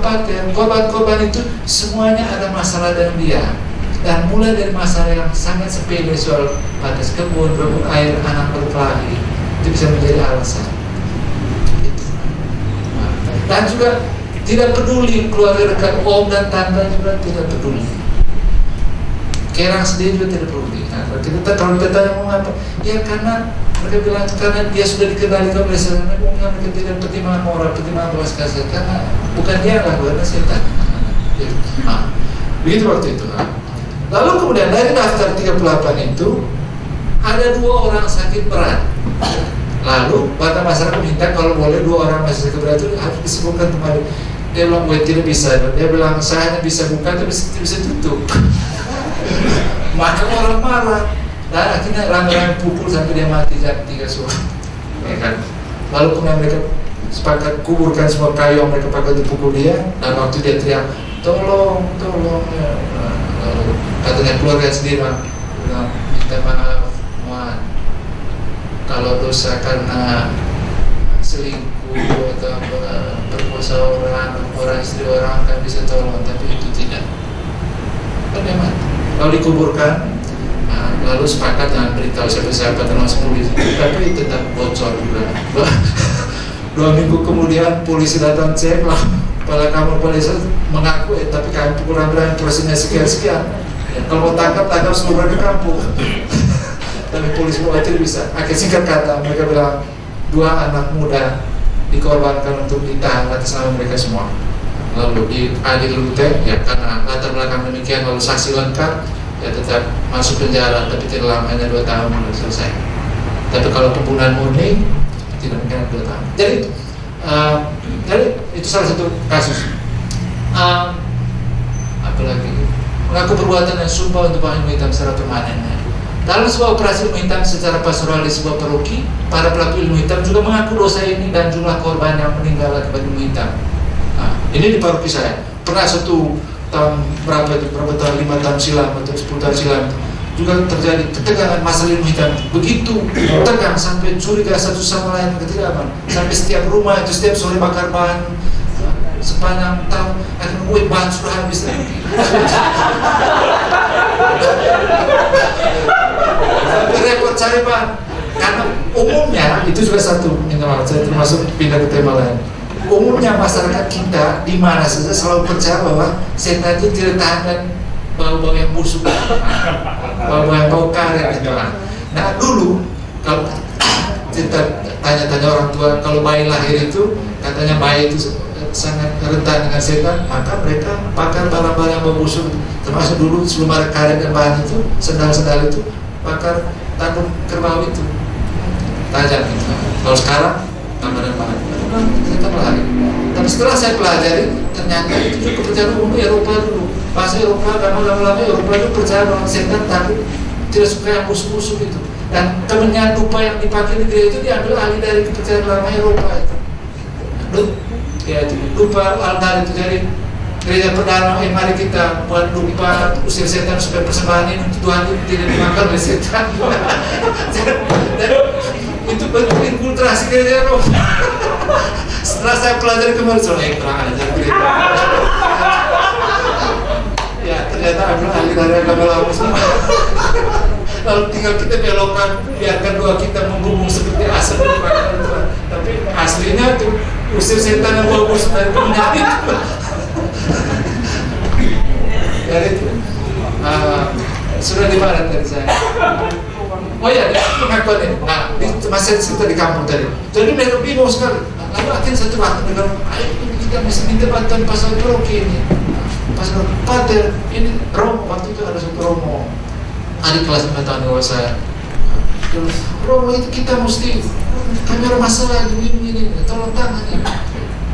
korban-korban itu semuanya ada masalah dengan dia. Dan mulai dari masalah yang sangat sepele soal batas kebun, berebut air, anak berkelahi, itu bisa menjadi alasan. Dan juga tidak peduli keluarga dekat, om dan tante juga tidak peduli. Kerang sendiri juga tidak peduli. Nah, kalau kita tanya mau apa? Ya karena mereka bilang karena dia sudah dikendalikan oleh setan, mereka tidak pertimbangan moral, pertimbangan belas kasih, karena bukan dia lah, karena setan. Nah, begitu waktu itu. Lalu kemudian dari daftar 38 itu ada 2 orang sakit berat. Lalu Badan Masyarakat minta kalau boleh 2 orang masih sakit berat itu harus disebutkan kembali. Dia bilang gue tidak bisa. Dia bilang saya hanya bisa buka tapi tidak bisa tutup. Maka orang marah. Dan akhirnya rame-rame pukul sampai dia mati jam 3 sore. Ya kan? Lalu kemudian mereka sepakat kuburkan semua kayu yang mereka pakai untuk pukul dia. Dan waktu dia teriak, tolong, tolong. Ya. Lalu katanya keluarga sendiri bilang, minta maaf, Muhammad. Kalau dosa karena selingkuh atau perkosa orang istri orang kan bisa tolong, tapi itu tidak. Bagaimana? Lalu dikuburkan, lalu sepakat jangan beritahu siapa-siapa termasuk polisi, tapi tetap bocor juga. 2 minggu kemudian polisi datang cek lah, kepala kamar polisi mengaku, tapi kami kurang berani prosesnya sekian-sekian. Kalau mau tangkap seluruh di kampung. Tapi polisi itu bisa. Akhirnya singkat kata mereka bilang 2 anak muda dikorbankan untuk ditahan atas nama mereka semua. Lalu diadil lute ya karena latar belakang demikian, lalu saksi lengkap ya tetap masuk penjara, tapi tidak lama, hanya 2 tahun lalu selesai. Tapi kalau pembunuhan murni tidak mungkin 2 tahun. Jadi itu salah satu kasus. Apalagi mengaku perbuatan dan sumpah untuk ilmu hitam secara permanen. Dalam sebuah operasi ilmu hitam secara pastoral di sebuah paroki, para pelaku ilmu hitam juga mengaku dosa ini dan jumlah korban yang meninggal akibat ilmu hitam. Nah, ini di paroki saya. Pernah satu tahun berapa tahun, 5 tahun silam atau 10 tahun silam juga terjadi ketegangan masalah ilmu hitam. Begitu tegang sampai curiga satu sama lain, ketidakman. Sampai setiap rumah itu setiap sore bakar bahan sepanjang tahun, akhirnya bahan sudah habis lagi. Repot cari bahan. Karena umumnya itu juga satu, saya termasuk pindah ke tema lain. Umumnya masyarakat kita di mana saja selalu percaya bahwa setan itu tidak tahan dan bau-bau yang busuk, bau-bau yang bau karet gitu. Nah dulu kalau kita tanya-tanya orang tua, kalau bayi lahir itu katanya bayi itu sangat rentan dengan setan, maka mereka pakar barang-barang yang bau busuk, termasuk dulu sebelum ada karet dan bahan itu, sendal-sendal itu pakar takut kerbau itu tajam gitu. Kalau sekarang tambah dan bahan kita pelajari. Tapi setelah saya pelajari ternyata itu juga kepercayaan umum Eropa dulu. Bahasa Eropa karena lama-lama Eropa itu percaya bahwa setan takut, tidak suka yang busuk-busuk itu. Dan kemenyan dupa yang dipakai di gereja itu diambil alih dari kepercayaan lama Eropa itu. Ya itu dupa altar itu dari gereja perdana. Mari kita buat dupa usir setan supaya persembahan ini untuk Tuhan itu tidak dimakan oleh setan. Dan itu bentuk infiltrasi gereja Eropa. Setelah saya pelajari kemarin soalnya kurang ajar gereja. Ya ternyata ambil alih dari agama lama semua. Lalu tinggal kita belokkan, biarkan doa kita membumbung seperti asap dimakan Tuhan. Tapi aslinya tuh usir setan yang bagus dari kemenyan itu. Dari itu sudah di mana tadi saya? Oh ya, pengakuan ini. Nah, masih cerita di kampung tadi. Jadi mereka bingung sekali. Lalu akhirnya satu waktu mereka, ayo kita mesti minta bantuan pasal paroki ini. Pasal pater ini Romo, waktu itu ada satu Romo adik kelas 5 tahun dewasa. Romo itu kita mesti kami ada masalah ini, tolong tangani.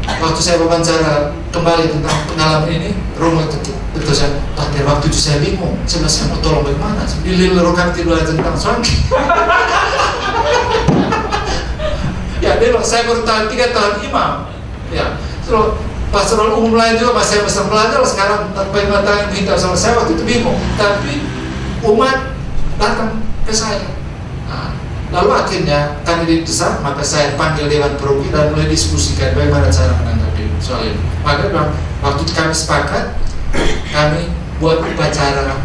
waktu saya wawancara kembali tentang pengalaman ini, Romo betul saya, pada waktu itu saya bingung, saya mau tolong bagaimana? Dililirkan tidur tentang suami. Ya, dia bilang, saya baru tahan 3 tahun imam. Ya, so, pastoral umum lain juga masih bisa belajar. Sekarang bagaimana yang kita sama saya waktu itu bingung. Tapi umat datang ke saya. Nah, lalu akhirnya kami didesak, maka saya panggil Dewan Perugi dan mulai diskusikan bagaimana cara menanggapi soal ini. Maka memang waktu itu kami sepakat, kami buat upacara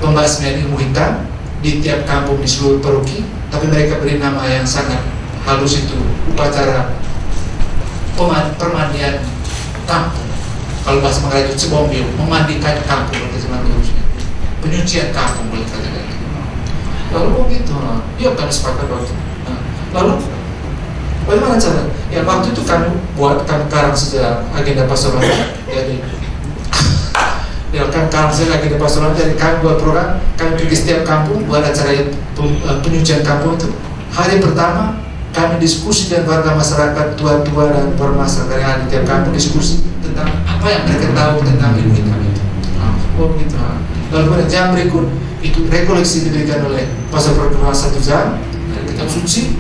pembasmian ilmu hitam di tiap kampung di seluruh Perugi. Tapi mereka beri nama yang sangat halus, itu upacara permandian kampung. Kalau bahasa Melayu itu cebombil, memandikan kampung penyucian kampung boleh katakan. Lalu begitu, ya kami sepakat waktu. Lalu bagaimana cara? Ya waktu itu kami karang saja agenda pastoral. Jadi ya kan karang agenda pastoral. Jadi kami buat program, kami pergi setiap kampung buat acara penyucian kampung itu. Hari pertama kami diskusi dengan warga masyarakat, tua-tua dan masyarakat yang ada di tiap kampung, diskusi tentang apa yang mereka tahu tentang ilmu hitam itu. Begitu. Lalu pada jam berikut itu rekoleksi diberikan oleh Pastor Perkenalan 1 jam dari kitab suci.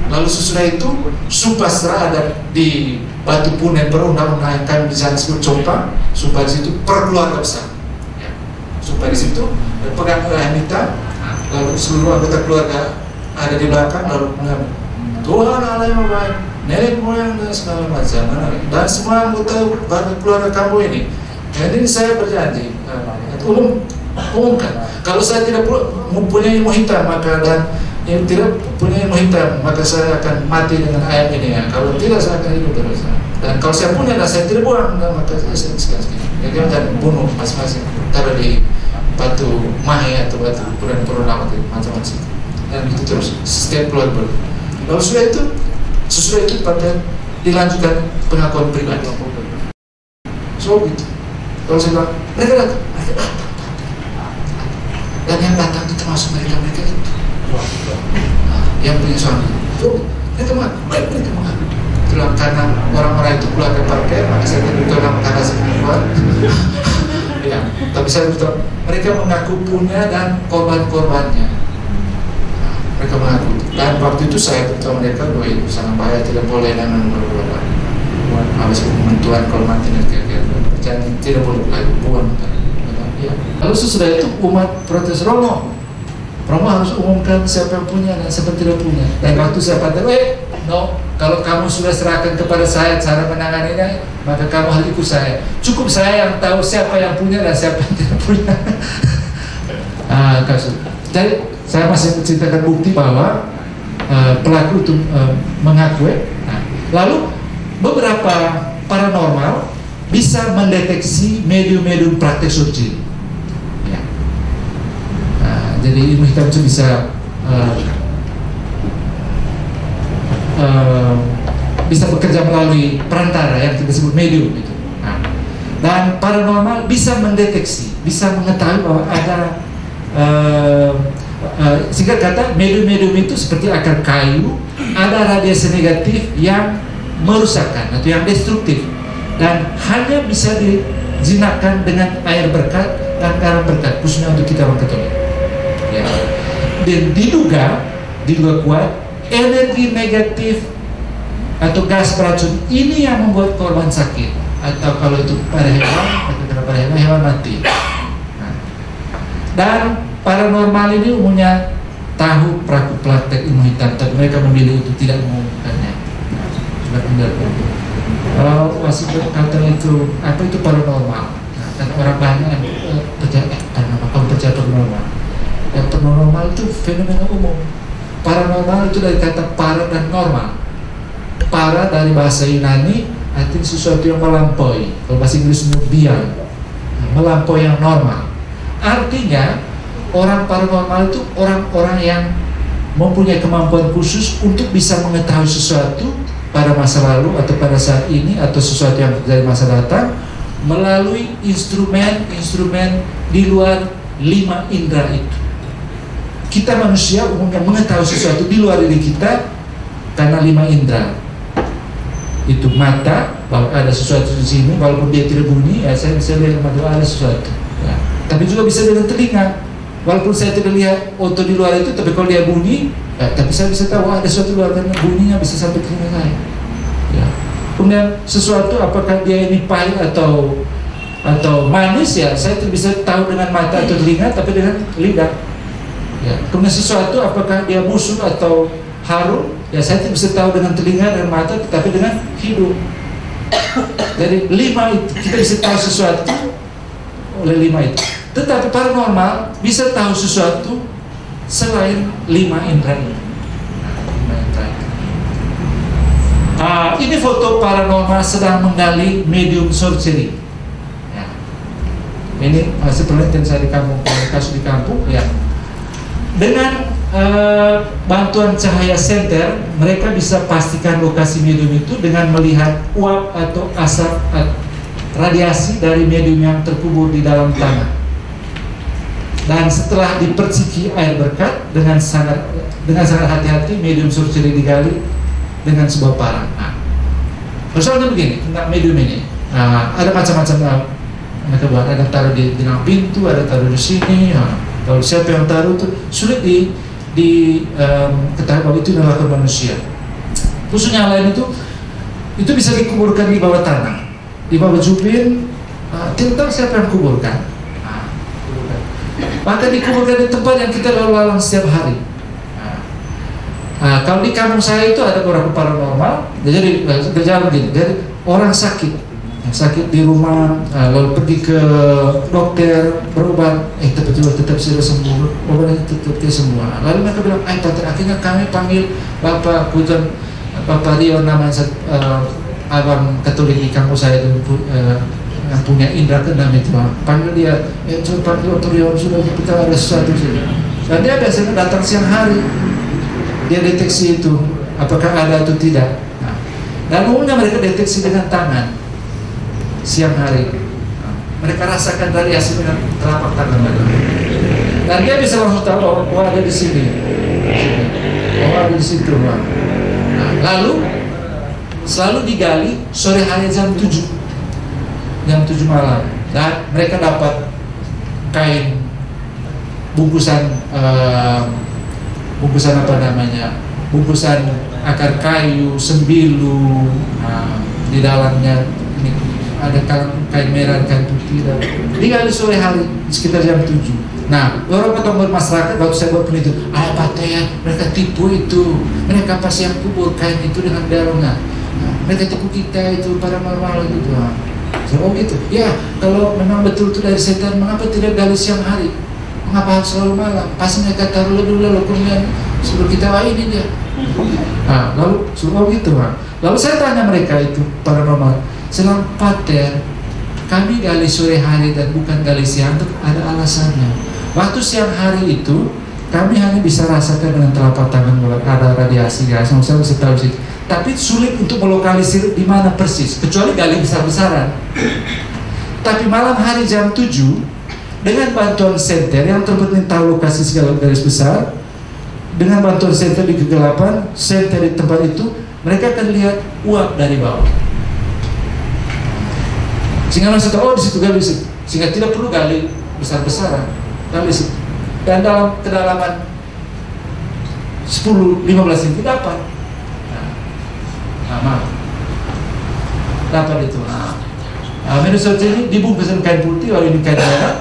Lalu sesudah itu supastra ada di Batu Punen perundang-undang yang kami di sana sebut Compa. Supaya di situ perkeluarga besar. Ya. Supaya di situ pegang Anita, lalu seluruh anggota keluarga ada di belakang, lalu mengambil Tuhan Allah yang baik, nenek moyang dan segala macam, dan semua anggota keluarga kamu ini. Jadi saya berjanji, umumkan. Kalau saya tidak mempunyai ilmu hitam, maka dan yang tidak punya ilmu hitam, maka saya akan mati dengan ayat ini ya. Kalau tidak, saya akan hidup terus. Dan kalau saya punya, dan saya tidak buang, maka saya sekali. Jadi jangan bunuh masing-masing. Taruh di batu mahe atau batu puran-puran macam-macam. Dan itu terus setiap keluarga. Lalu sesudah itu pada dilanjutkan pengakuan pribadi. So gitu. Kalau saya bilang, mereka datang. Dan yang datang itu termasuk mereka itu. Yang punya suami. So, mereka mengaku. Itulah karena orang-orang itu keluar dari parkir, maka saya tidak tahu karena saya keluar. Ya, tapi saya betul. Mereka mengaku punya dan korban-korbannya. Mereka mengaku. Dan waktu itu saya beritahu mereka bahwa itu sangat bahaya, tidak boleh dengan berkorban. Habis hukuman Tuhan kalau mati dan kira-kira tidak boleh lagi buang. Ya. Lalu sesudah itu umat protes Romo harus umumkan siapa yang punya dan siapa yang tidak punya. Dan waktu saya katakan, no, kalau kamu sudah serahkan kepada saya cara menanganinya, maka kamu harus ikut saya. Cukup saya yang tahu siapa yang punya dan siapa yang tidak punya. Jadi saya masih menceritakan bukti bahwa pelaku itu mengakui. Lalu beberapa paranormal bisa mendeteksi medium-medium praktek suci. Ya. Jadi ilmu hitam itu bisa bekerja melalui perantara yang kita sebut medium itu. Dan paranormal bisa mendeteksi, bisa mengetahui bahwa ada singkat kata medium-medium itu seperti akar kayu, ada radiasi negatif yang merusakkan atau yang destruktif, dan hanya bisa dijinakkan dengan air berkat dan garam berkat, khususnya untuk kita orang Katolik. Ya. Dan diduga kuat energi negatif atau gas beracun ini yang membuat korban sakit, atau kalau itu pada hewan mati. Dan paranormal ini umumnya tahu praktek ilmu hitam, tapi mereka memilih untuk tidak mengumumkannya. Masih berkata itu apa itu paranormal, dan orang banyak percaya paranormal. Yang paranormal itu fenomena umum. Paranormal itu dari kata para dan normal. Para dari bahasa Yunani artinya sesuatu yang melampaui. Kalau bahasa Inggris beyond, melampaui yang normal. Artinya orang paranormal itu orang-orang yang mempunyai kemampuan khusus untuk bisa mengetahui sesuatu pada masa lalu atau pada saat ini atau sesuatu yang terjadi masa datang melalui instrumen di luar 5 indera itu. Kita manusia umumnya mengetahui sesuatu di luar diri kita karena 5 indera. itu mata, bahwa ada sesuatu di sini, walaupun dia tidak bunyi, ya saya bisa lihat mata ada sesuatu. Ya. Tapi juga bisa dengan telinga, walaupun saya tidak lihat otot di luar itu, tapi kalau dia bunyi, ya, tapi saya bisa tahu ada sesuatu di luar karena bunyinya bisa sampai telinga saya. Ya. Kemudian sesuatu apakah dia ini pahit atau manis, ya saya tidak bisa tahu dengan mata atau telinga, tapi dengan lidah. Ya. Kemudian sesuatu apakah dia busuk atau harum, ya saya tidak bisa tahu dengan telinga dan mata, tetapi dengan hidung. Jadi 5 itu kita bisa tahu sesuatu oleh 5 itu. Tetapi paranormal bisa tahu sesuatu selain 5 indera ini. Ini foto paranormal sedang menggali medium sorcery. Ya. Ini hasil penelitian saya di kampung, kasus di kampung. Ya. Dengan bantuan cahaya senter, mereka bisa pastikan lokasi medium itu dengan melihat uap atau asap radiasi dari medium yang terkubur di dalam tanah. Dan setelah diperciki air berkat dengan sangat hati-hati, medium sorcery digali dengan sebuah parang. Misalnya begini tentang medium ini, ada macam-macam mereka buat. Ada taruh di dalam pintu, ada taruh di sini. Kalau siapa yang taruh itu sulit ketahui bahwa itu adalah manusia. Khususnya lain itu bisa dikuburkan di bawah tanah, di bawah jubin. Tidak tahu siapa yang kuburkan. Bahkan dikuburkan di tempat yang kita lalu-lalang setiap hari. Kalau di kampung saya itu ada beberapa paranormal. Jadi berjalan begini. Jadi orang sakit di rumah, lalu pergi ke dokter berobat, tapi tetap sudah sembuh, obatnya tetap semua. Lalu mereka bilang, akhirnya kami panggil Bapak Pujan, Bapak Rio, namanya abang Katolik di kampung saya itu, yang punya indera keenam itu, panggil dia, coba panggil Dr. Rio, sudah kita ada sesuatu sini. Dan dia biasanya datang siang hari, dia deteksi itu apakah ada atau tidak. Dan umumnya mereka deteksi dengan tangan siang hari. Mereka rasakan radiasi dengan telapak tangan mereka. Dan dia bisa langsung tahu bahwa ada di sini, bahwa ada di situ. Lalu selalu digali sore hari jam 7 malam. Dan mereka dapat kain bungkusan bungkusan akar kayu, sembilu, di dalamnya ini ada kain merah, kain putih. Digali sore hari sekitar jam 7. Nah, beberapa tokoh masyarakat waktu saya buat penelitian, mereka tipu itu, mereka pasti yang kubur kain itu dengan daunnya. Mereka tipu kita itu paranormal gitu. Oh gitu. Ya, kalau memang betul itu dari setan, mengapa tidak gali siang hari? Mengapa harus selalu malam? Pasti mereka taruh lebih dulu, kemudian suruh kita, ini dia. Lalu suruh gitu. Lalu saya tanya mereka itu paranormal, selang pater, kami gali sore hari dan bukan gali siang, itu ada alasannya. Waktu siang hari itu kami hanya bisa rasakan dengan telapak tangan bahwa ada radiasi, guys. Saya bisa tahu sih. Tapi sulit untuk melokalisir di mana persis, kecuali gali besar-besaran. Tapi malam hari jam 7 dengan bantuan senter yang terpenting tahu lokasi segala garis besar, dengan bantuan senter di kegelapan, senter di tempat itu, mereka akan lihat uap dari bawah. Sehingga langsung tahu, di situ gali situ. Sehingga tidak perlu gali besar-besaran, gali situ. Dan dalam kedalaman 10-15 cm dapat. Dapat itu. Medium sorcery dibungkus kain putih, lalu ini kain merah.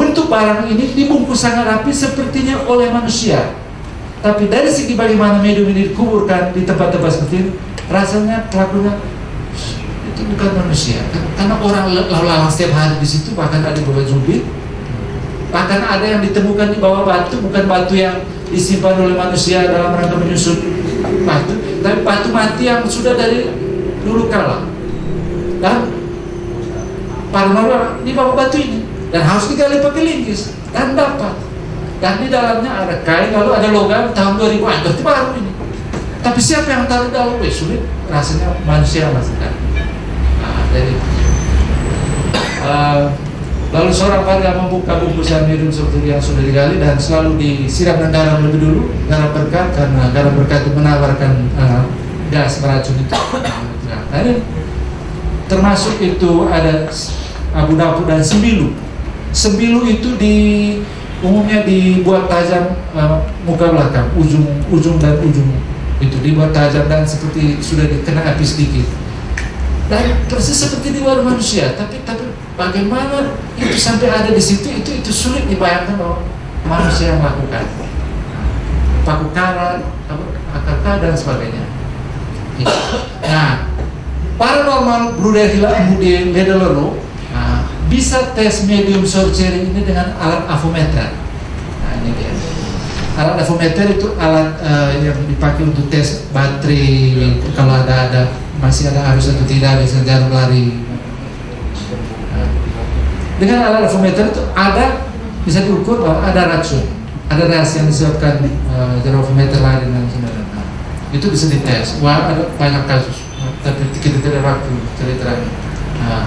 Bentuk barang ini dibungkus sangat rapi sepertinya oleh manusia. Tapi dari segi bagaimana medium ini dikuburkan di tempat-tempat seperti ini, rasanya pelakunya itu bukan manusia. Karena orang lalu-lalang setiap hari di situ, bahkan ada beberapa jubit, bahkan ada yang ditemukan di bawah batu, bukan batu yang disimpan oleh manusia dalam rangka menyusun batu, tapi batu mati yang sudah dari dulu kala. Dan paranormal di bawah batu ini, dan harus digali pakai linggis dan dapat. Dan di dalamnya ada kain, lalu ada logam tahun 2000, itu baru ini. Tapi siapa yang taruh dalam? Sulit, rasanya manusia maksudnya. Jadi lalu seorang warga membuka bungkusan medium sorcery yang sudah digali dan selalu disiram dengan garam lebih dulu, garam berkat, karena garam berkat itu menawarkan gas beracun itu. Nah, ini termasuk itu ada abu-abu dan sembilu. Sembilu itu umumnya dibuat tajam muka belakang, ujung dan ujung itu dibuat tajam dan seperti sudah dikena api sedikit. Dan persis seperti di warung manusia, tapi bagaimana itu sampai ada di situ, itu sulit dibayangkan bahwa manusia yang melakukan. Paku karat, AKK dan sebagainya. Nah, paranormal Brother Hilal Ledoloro bisa tes medium sorcery ini dengan alat avometer. Nah, ini dia. Alat avometer itu alat yang dipakai untuk tes baterai kalau ada masih ada arus atau tidak, bisa jarum lari. Nah, dengan alat avometer itu bisa diukur bahwa ada racun, ada reaksi yang disebabkan jarum avometer lari dan sebagainya. Nah, itu bisa dites. Wah, ada banyak kasus, tapi kita tidak waktu ceritanya. Nah,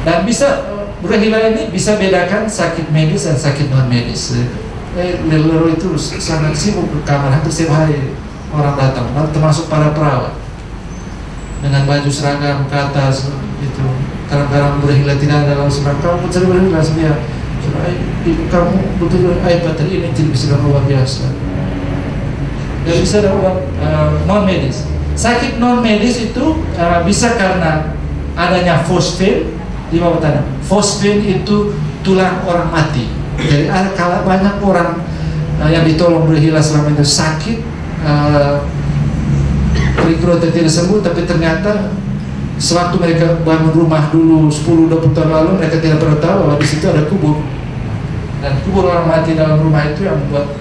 dan bisa Brother Hilal ini bisa bedakan sakit medis dan sakit non medis. Leloro itu sangat sibuk ke kamar hampir setiap hari orang datang, termasuk para perawat dengan baju seragam ke atas itu. Kadang-kadang Brother Hilal tidak ada, lalu sebab kamu mencari Brother Hilal dia, kamu betul baterai ini tidak bisa luar biasa. Dan bisa ada obat non medis. Sakit non medis itu bisa karena adanya fosfen di bawah tanah. Fosfen itu tulang orang mati. Jadi kalau banyak orang yang ditolong Brother Hilal selama itu sakit, perikrote tidak sembuh, tapi ternyata sewaktu mereka bangun rumah dulu 10-20 tahun lalu, mereka tidak pernah tahu bahwa di situ ada kubur. Dan kubur orang mati dalam rumah itu yang membuat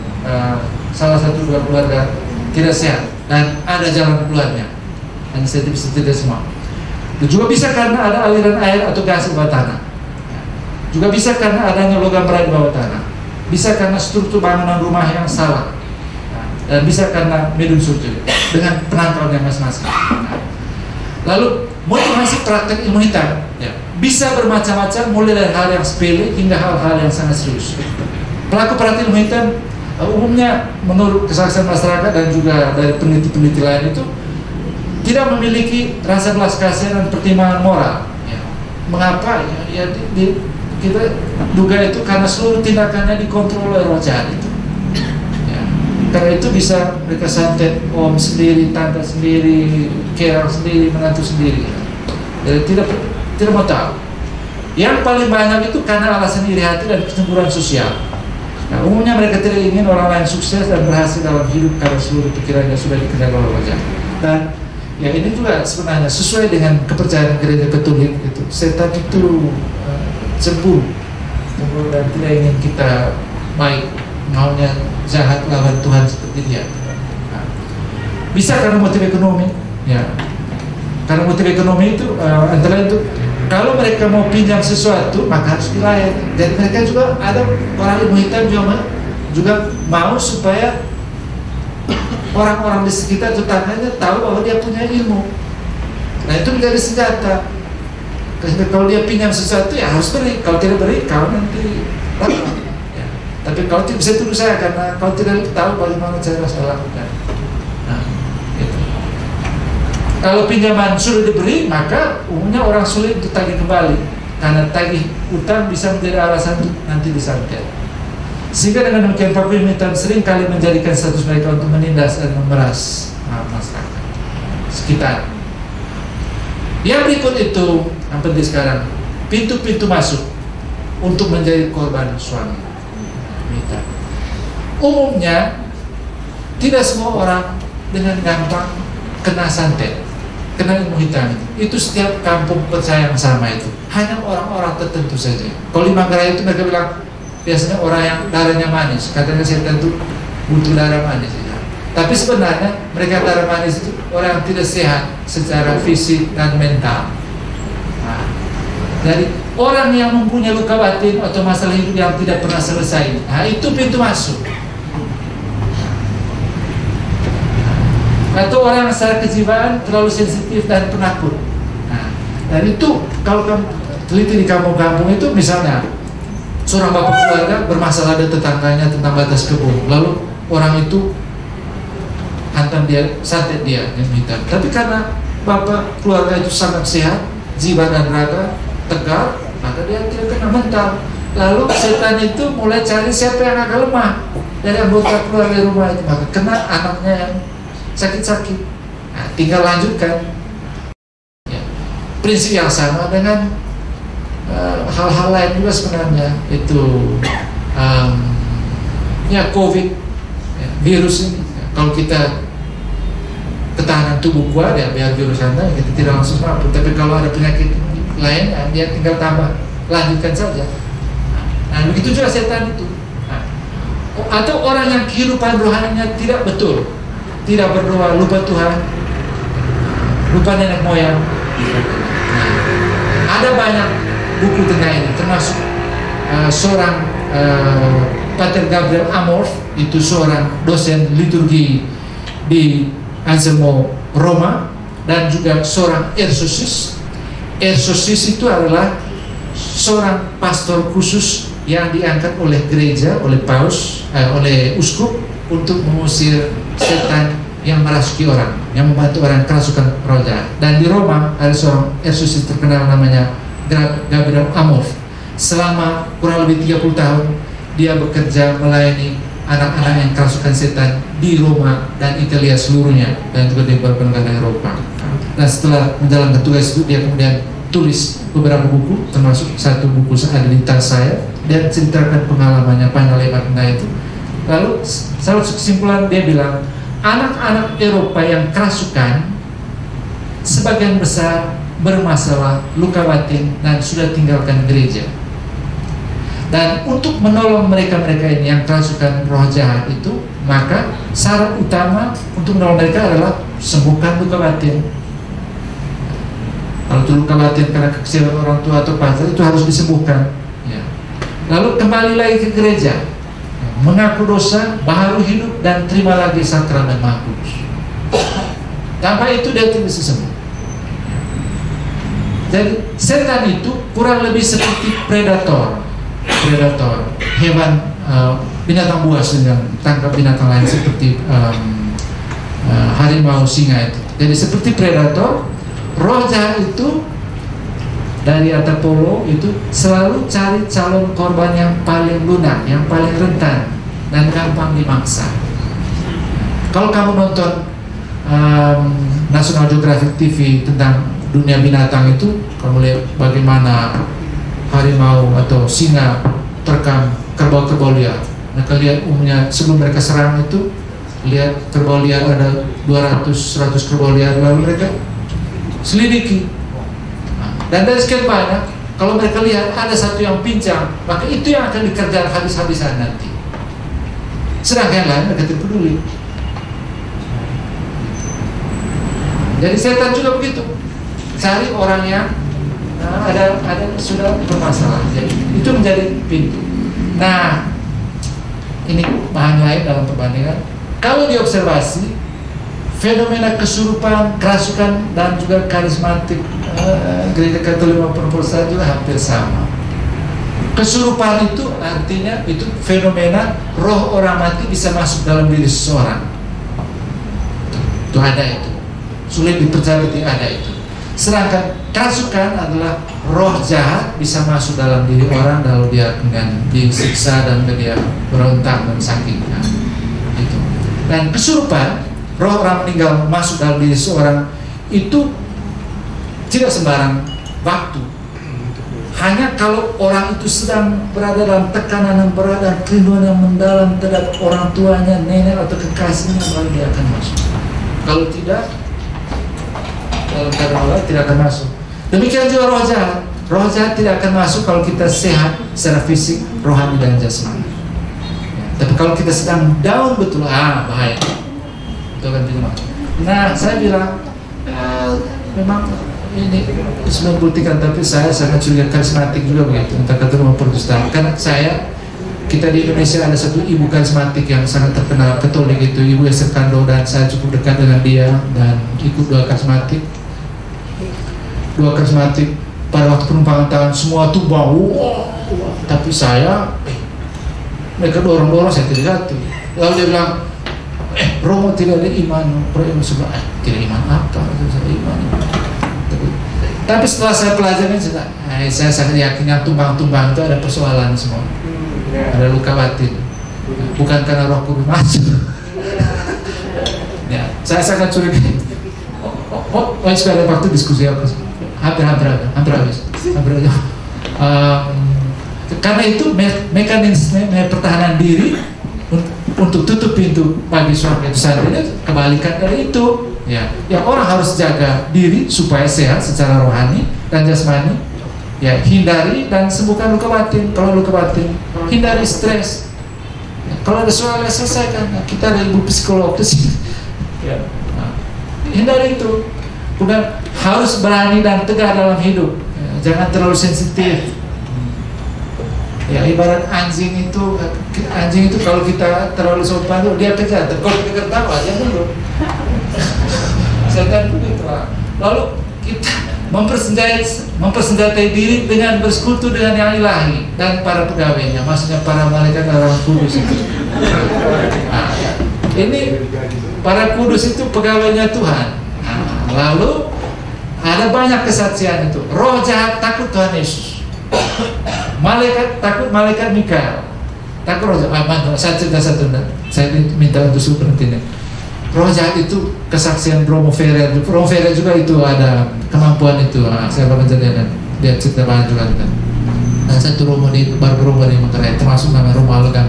salah satu dua keluarga tidak sehat dan ada jalan keluarnya. Dan saya bisa tidak semua. Dan juga bisa karena ada aliran air atau gas di bawah tanah. Juga bisa karena adanya logam berat di bawah tanah. Bisa karena struktur bangunan rumah yang salah. Dan bisa karena medium surgery dengan penangkalan yang masing-masing. Lalu motivasi praktek ilmu hitam bisa bermacam-macam, mulai dari hal yang sepele hingga hal-hal yang sangat serius. Pelaku praktek ilmu hitam umumnya menurut kesaksian masyarakat dan juga dari peneliti-peneliti lain itu tidak memiliki rasa belas kasihan dan pertimbangan moral. Mengapa? Kita duga itu karena seluruh tindakannya dikontrol oleh roh jahat itu. Karena itu bisa mereka santet om sendiri, tante sendiri, kerang sendiri, menantu sendiri. Jadi tidak mau tahu. Yang paling banyak itu karena alasan iri hati dan kecemburuan sosial. Nah, umumnya mereka tidak ingin orang lain sukses dan berhasil dalam hidup karena seluruh pikirannya sudah dikendalikan oleh roh jahat. Dan ya ini juga sebenarnya sesuai dengan kepercayaan gereja Katolik itu. Setan itu cemburu dan tidak ingin kita baik, maunya jahat lawan Tuhan seperti dia. Nah, bisa karena motif ekonomi, ya. Karena motif ekonomi itu antara itu kalau mereka mau pinjam sesuatu maka harus dilayar. Dan mereka juga ada orang ilmu hitam juga mau supaya orang-orang di sekitar tetangganya tahu bahwa dia punya ilmu. Nah itu menjadi senjata. Kalau dia pinjam sesuatu ya harus beri. Kalau tidak beri, kau nanti lapor. Ya. Tapi kalau tidak bisa tuduh saya karena kalau tidak tahu bagaimana cara saya lakukan. Nah, gitu. Kalau pinjaman sudah diberi, maka umumnya orang sulit untuk tagih kembali karena tagih utang bisa menjadi alasan untuk nanti disantet. Sehingga dengan demikian Paku Ilmu Hitam sering kali menjadikan status mereka untuk menindas dan memeras masyarakat sekitar. Yang berikut itu yang penting sekarang, pintu-pintu masuk untuk menjadi korban suami. Umumnya tidak semua orang dengan gampang kena santet, kena ilmu hitam itu setiap kampung percaya yang sama itu. Hanya orang-orang tertentu saja. Kalau di Manggarai itu mereka bilang biasanya orang yang darahnya manis, katanya setan itu butuh darah manis. Tapi sebenarnya mereka darah manis itu orang yang tidak sehat secara fisik dan mental. Nah, jadi orang yang mempunyai luka batin atau masalah hidup yang tidak pernah selesai, nah itu pintu masuk. Atau orang yang secara kejiwaan terlalu sensitif dan penakut. Nah, dan itu kalau kamu teliti di kampung-kampung itu misalnya seorang bapak keluarga bermasalah dengan tetangganya tentang batas kebun, lalu orang itu hantam dia, santet dia yang minta. Tapi karena bapak keluarga itu sangat sehat, jiwa dan raga tegar, maka dia tidak kena mental. Lalu setan itu mulai cari siapa yang agak lemah dari anggota keluarga rumah itu, maka kena anaknya yang sakit-sakit. Nah, tinggal lanjutkan. Ya. Prinsip yang sama dengan hal-hal lain juga sebenarnya, itu ya COVID, ya, virus ini. Ya, kalau kita ketahanan tubuh kuat, ya biar virus anda kita tidak langsung mampu. Tapi kalau ada penyakit lain, ya, dia tinggal tambah, lanjutkan saja. Nah, begitu juga setan itu. Nah, atau orang yang kehidupan rohaninya tidak betul, tidak berdoa, lupa Tuhan, lupa nenek moyang. Nah, ada banyak buku tentang ini, termasuk seorang Pater Gabriel Amorth, itu seorang dosen liturgi di Anselmo Roma, dan juga seorang Ersosis. Ersosis itu adalah seorang pastor khusus yang diangkat oleh gereja, oleh paus, oleh uskup untuk mengusir setan yang merasuki orang, yang membantu orang kerasukan roh jahat. Dan di Roma ada seorang Ersosis terkenal namanya Gabriel Amorth. Selama kurang lebih 30 tahun dia bekerja melayani anak-anak yang kerasukan setan di Roma dan Italia seluruhnya, dan juga di beberapa negara Eropa. Dan setelah menjalankan tugas itu, dia kemudian tulis beberapa buku, termasuk satu buku ada di tas saya, dan ceritakan pengalamannya panjang lebar tentang itu. Lalu salah satu kesimpulan dia bilang, anak-anak Eropa yang kerasukan sebagian besar bermasalah luka batin dan sudah tinggalkan gereja. Dan untuk menolong mereka-mereka ini yang kerasukan roh jahat itu, maka syarat utama untuk menolong mereka adalah sembuhkan luka batin. Kalau itu luka batin karena kekecewaan orang tua atau pacar, itu harus disembuhkan. Ya. Lalu kembali lagi ke gereja, mengaku dosa, baru hidup, dan terima lagi sakramen Maha Kudus. Tanpa itu dia tidak bisa sembuh. Jadi setan itu kurang lebih seperti predator, hewan, binatang buas yang tangkap binatang lain seperti harimau, singa itu. Jadi seperti predator, roh jahat itu dari Atapolo itu selalu cari calon korban yang paling lunak, yang paling rentan dan gampang dimangsa. Kalau kamu nonton National Geographic TV tentang dunia binatang itu, kamu lihat bagaimana harimau atau singa terkam kerbau-kerbau liar. Mereka lihat umumnya sebelum mereka serang itu, lihat kerbau liar ada 200-100 kerbau liar, lalu mereka selidiki. Dan dari sekian banyak, kalau mereka lihat ada satu yang pincang, maka itu yang akan dikerjakan habis-habisan nanti. Sedangkan yang lain mereka tidak peduli. Jadi setan juga begitu, cari orang yang ada sudah bermasalah. Jadi itu menjadi pintu. Nah, ini bahan lain dalam perbandingan. Kalau diobservasi, fenomena kesurupan, kerasukan, dan juga karismatik gereja Katolik maupun Protestan juga hampir sama. Kesurupan itu artinya itu fenomena roh orang mati bisa masuk dalam diri seseorang. Itu ada itu. Sulit dipercaya, ada itu. Sedangkan kerasukan adalah roh jahat bisa masuk dalam diri orang, lalu dia dengan disiksa dan dia berontak dan sakit. Nah, itu. Dan kesurupan, roh orang meninggal masuk dalam diri seorang itu tidak sembarang waktu. Hanya kalau orang itu sedang berada dalam tekanan yang berat dan kerinduan yang mendalam terhadap orang tuanya, nenek atau kekasihnya, baru dia akan masuk. Kalau tidak, dalam keadaan Allah tidak akan masuk. Demikian juga roh jahat. Roh jahat tidak akan masuk kalau kita sehat secara fisik, rohani, dan jasmani. Ya, tapi kalau kita sedang down betul, bahaya. Itu akan tidak masuk. Nah, saya bilang memang ini sebelum buktikan, tapi saya sangat curiga karismatik juga begitu, entah kata rumah Protestan. Karena kita di Indonesia ada satu ibu karismatik yang sangat terkenal Katolik, itu Ibu Esther Kando, dan saya cukup dekat dengan dia dan ikut doa karismatik pada waktu penumpangan tangan semua tuh bau, tapi saya mereka dorong saya tidak jatuh. Lalu dia bilang, Romo tidak ada iman, Romo sebelah tidak iman apa? Saya iman. Tapi setelah saya pelajari, saya sangat yakin yang tumbang-tumbang itu ada persoalan semua, ada luka batin, bukan karena Roh Kudus masuk. Ya, saya sangat curiga. Sudah ada waktu diskusi apa? Hampir habis. Karena itu mekanisme pertahanan diri untuk tutup pintu bagi surga itu sendiri kebalikan dari itu. Ya, yang orang harus jaga diri supaya sehat secara rohani dan jasmani. Ya, hindari dan sembuhkan luka batin. Kalau luka batin, hindari stres. Ya, kalau ada soal selesaikan. Nah, kita ada ibu psikolog di sini. Ya, nah, hindari itu. Kemudian harus berani dan tegar dalam hidup. Ya, jangan terlalu sensitif. Ya, ibarat anjing itu kalau kita terlalu sopan dia kejar. Kalau kita ketawa aja dulu. Misalkan begitu. Lalu kita mempersenjatai diri dengan bersekutu dengan yang ilahi dan para pegawainya, maksudnya para malaikat dan orang kudus itu. Nah, ini para kudus itu pegawainya Tuhan. Nah, lalu ada banyak kesaksian itu. Roh jahat takut Tuhan Yesus. Malaikat takut malaikat Mikael. Takut roh jahat. Saya cerita satu. Saya minta untuk superintendent. Roh jahat itu kesaksian Romo Ferrer. Romo Ferrer juga itu ada kemampuan itu. Saya pernah jadi dia cerita banyak juga. Dan satu Romo di Romo di Manggarai termasuk nama Romo Alga.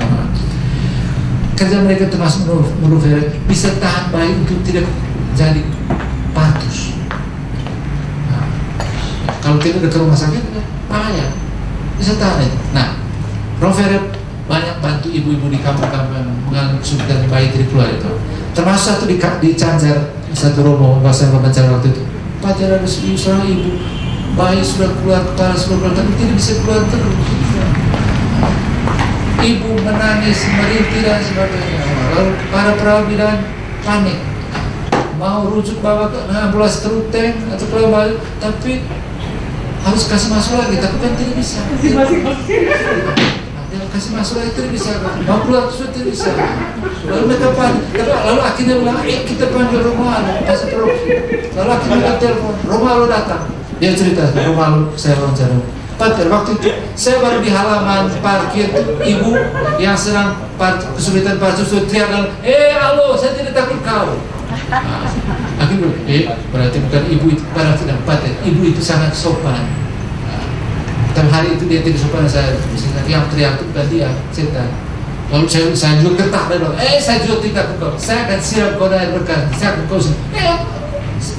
Kerja mereka termasuk Romo Ferrer bisa tahan baik untuk tidak jadi patus. Nah, kalau kita ke rumah sakit bahaya. Bisa tahan itu. Nah, Romo Ferrer banyak bantu ibu-ibu di kampung-kampung mengalami kesulitan bayi dari keluar itu. Termasuk satu di Canjar, satu Romo bahasa pembicara waktu itu. Pak, ada seorang ibu bayi sudah keluar kepala sudah keluar tapi tidak bisa keluar terus. Ibu menangis, merintih dan sebagainya. Lalu para perawat bidan panik, mau rujuk bawa ke ambulans teruteng atau keluar, tapi harus kasih masuk lagi, tapi kan tidak bisa. Kasih masuk lagi tidak bisa, mau keluar sudah tidak bisa. Lalu mereka panik, lalu akhirnya bilang, kita panggil Romalo, kasih perlu. Lalu akhirnya telepon, Romalo datang. Dia cerita, Romalo saya wawancara. Pak, waktu itu saya baru di halaman parkir, ibu yang sedang kesulitan parkir sudah teriak, halo, saya tidak takut kau. Nah, akhirnya, berarti bukan ibu itu, berarti tidak ibu itu sangat sopan. Dan hari itu dia tidak sopan saya, yang teriak itu bukan dia, setan. Lalu saya juga getah dan bilang, saya juga tidak takut kau, saya akan siram kau dari berkat, saya akan kau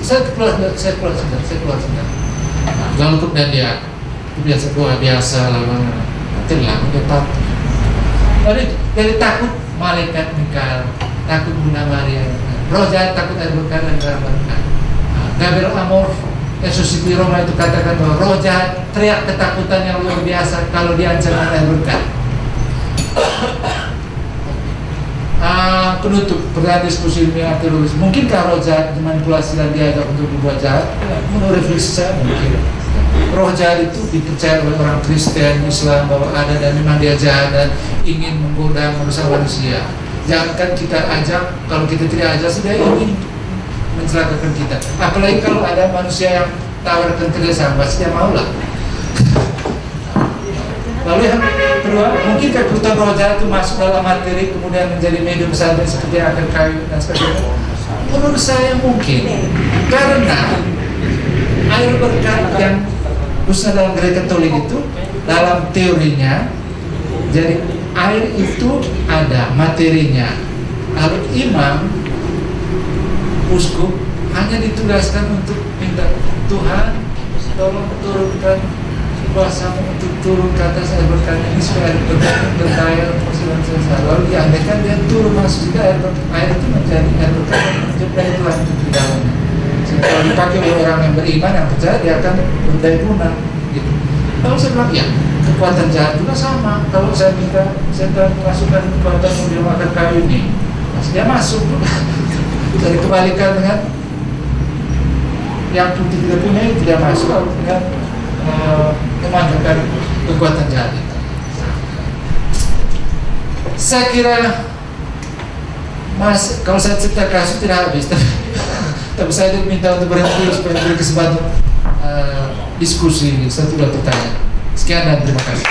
saya keluar sebentar. Lalu kemudian dia biasa lama telah mendapat dari takut malaikat Mikael, takut Bunda Maria, roh jahat takut air berkat dan garam berkat. Gabriel Amor Yesus di Roma itu katakan bahwa roh jahat teriak ketakutan yang luar biasa kalau diancam air berkat. Penutup pernah diskusi ilmiah teroris. Mungkinkah roh jahat dimanipulasi dan diajak untuk berbuat jahat? Menurut refleksi saya mungkin. Roh jahat itu dipercaya oleh orang Kristen, Islam bahwa ada dan memang dia jahat dan ingin menggoda manusia manusia. Jangankan kita ajak, kalau kita tidak ajak sudah ingin mencelakakan kita. Apalagi kalau ada manusia yang tawarkan kerjasama, pasti dia mau lah. Lalu yang kedua, mungkin kebutuhan roh jahat itu masuk dalam materi kemudian menjadi medium pesantren seperti yang akan kayu dan sebagainya. Menurut saya mungkin karena air berkat yang khususnya dalam gereja Katolik itu dalam teorinya, jadi air itu ada materinya. Lalu imam, uskup hanya ditugaskan untuk minta Tuhan tolong turunkan kuasamu untuk turun ke atas air berkat ini supaya air berkat berdaya persoalan selesai. Lalu diandaikan dia turun masuk juga air itu menjadi air berkat menjadi Tuhan itu di dalamnya. Kalau dipakai oleh orang yang beriman yang percaya dia akan berdaya guna gitu. Lalu saya bilang ya kekuatan jahat juga sama. Kalau saya minta saya masukkan kekuatan mobil makan kayu ini, dia masuk. Jadi kebalikan dengan yang putih tidak punya itu tidak masuk dengan memanfaatkan kekuatan jahat itu. Saya kira Mas, kalau saya cerita kasus tidak habis, tapi saya diminta untuk berhenti supaya beri kesempatan diskusi satu dua pertanyaan. Sekian dan terima kasih.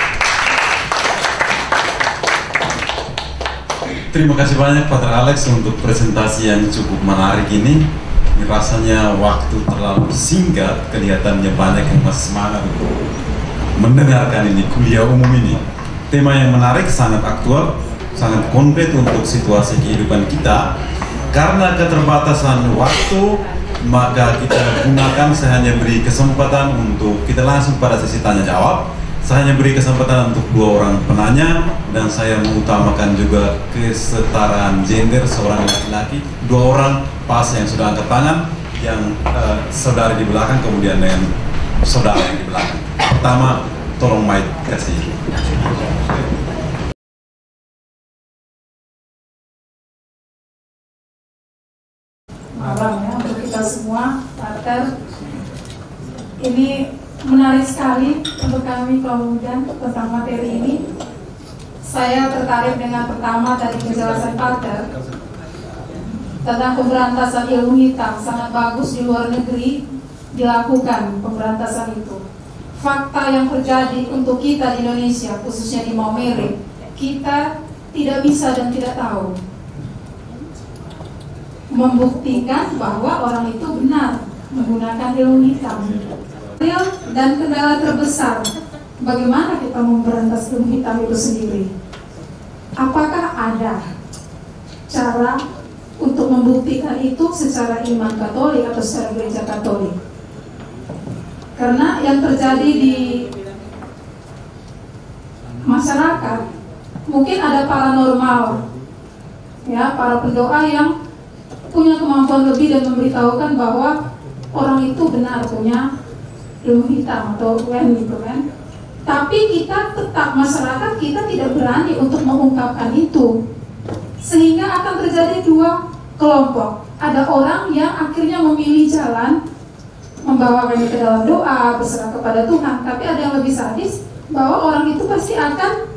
Terima kasih banyak Pak Alex untuk presentasi yang cukup menarik ini. Rasanya waktu terlalu singkat, kelihatannya banyak yang masih semangat untuk mendengarkan ini, kuliah umum ini. Tema yang menarik, sangat aktual, sangat konkret untuk situasi kehidupan kita. Karena keterbatasan waktu, maka kita gunakan, saya hanya beri kesempatan untuk kita langsung pada sesi tanya jawab. Saya hanya beri kesempatan untuk 2 orang penanya, dan saya mengutamakan juga kesetaraan gender, seorang laki-laki, 2 orang pas yang sudah angkat tangan, yang saudari di belakang, kemudian dengan saudara yang di belakang. Pertama, tolong mic kasih. Malam ya untuk kita semua, partner. Ini menarik sekali untuk kami kaum muda tentang materi ini. Saya tertarik dengan pertama dari penjelasan partner tentang pemberantasan ilmu hitam. Sangat bagus di luar negeri dilakukan pemberantasan itu. Fakta yang terjadi untuk kita di Indonesia, khususnya di Maumere, kita tidak bisa dan tidak tahu membuktikan bahwa orang itu benar menggunakan ilmu hitam. Dan kendala terbesar, bagaimana kita memberantas ilmu hitam itu sendiri? Apakah ada cara untuk membuktikan itu secara iman Katolik atau secara gereja Katolik? Karena yang terjadi di masyarakat, mungkin ada paranormal, ya, para pendoa yang punya kemampuan lebih dan memberitahukan bahwa orang itu benar punya ilmu hitam atau gitu kan. Tapi kita tetap, masyarakat kita tidak berani untuk mengungkapkan itu, sehingga akan terjadi 2 kelompok. Ada orang yang akhirnya memilih jalan membawakannya ke dalam doa, berserah kepada Tuhan. Tapi ada yang lebih sadis, bahwa orang itu pasti akan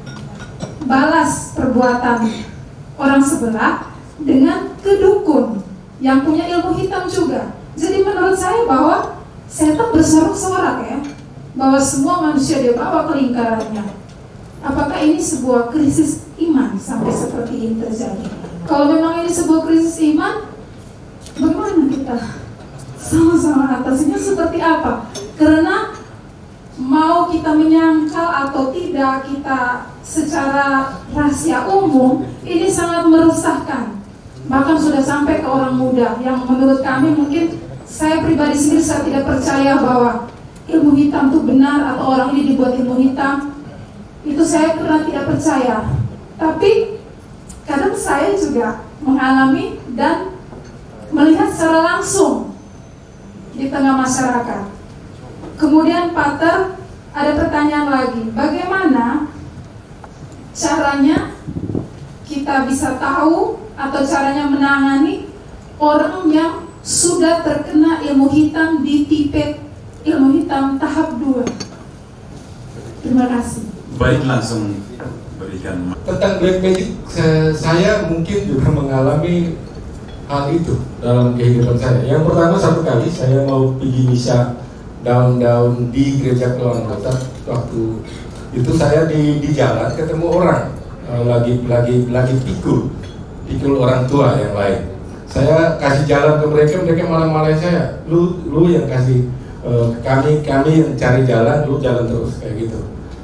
balas perbuatan orang sebelah dengan kedukun yang punya ilmu hitam juga. Jadi menurut saya bahwa setan bersorak-sorak ya, bahwa semua manusia dia bawa ke lingkarannya. Apakah ini sebuah krisis iman sampai seperti ini terjadi? Kalau memang ini sebuah krisis iman, bagaimana kita sama-sama atasinya seperti apa? Karena mau kita menyangkal atau tidak, kita secara rahasia umum ini sangat meresahkan. Bahkan sudah sampai ke orang muda yang menurut kami, mungkin saya pribadi sendiri, saya tidak percaya bahwa ilmu hitam itu benar atau orang ini dibuat ilmu hitam. Itu saya pernah tidak percaya. Tapi kadang saya juga mengalami dan melihat secara langsung di tengah masyarakat. Kemudian Pater, ada pertanyaan lagi, bagaimana caranya kita bisa tahu atau caranya menangani orang yang sudah terkena ilmu hitam di tipe ilmu hitam tahap 2? Terima kasih. Baik, langsung berikan. Tentang black magic, saya mungkin juga mengalami hal itu dalam kehidupan saya. Yang pertama, satu kali saya mau pergi misa daun-daun di gereja Kelauan Kota. Waktu itu saya di jalan ketemu orang lagi pikul orang tua yang lain. Saya kasih jalan ke mereka malah saya, lu yang kasih, kami yang cari jalan, lu jalan terus kayak gitu.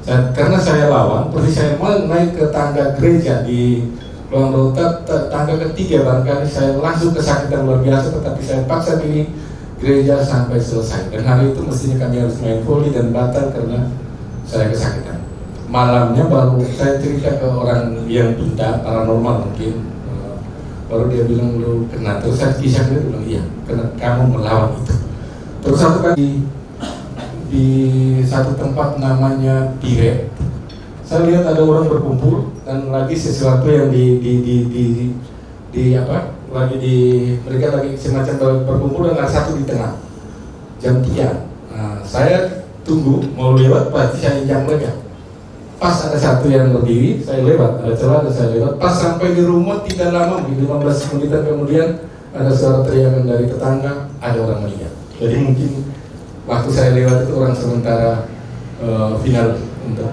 Karena saya lawan, seperti saya mau naik ke tangga gereja di Kelauan Kota, tangga ketiga, barangkali saya langsung kesakitan luar biasa, tetapi saya paksa diri gereja sampai selesai. Dan hari itu mestinya kami harus main volley dan batal karena saya kesakitan. Malamnya baru saya cerita ke orang yang pintar, paranormal mungkin, baru dia bilang, lu kena. Terus saya kisah, dia bilang iya, karena kamu melawan itu. Terus satu kali di satu tempat namanya Pire, saya lihat ada orang berkumpul dan lagi sesuatu yang mereka lagi semacam berkumpul dan ada satu di tengah jam 3. Nah, saya tunggu mau lewat, pasti saya injak mereka. pas ada satu yang berdiri, saya lewat, ada celana saya lewat, pas sampai di rumah tidak lama, 15 menitan kemudian ada suara teriakan dari tetangga, ada orang meninggal. Jadi mungkin waktu saya lewat itu orang sementara final untuk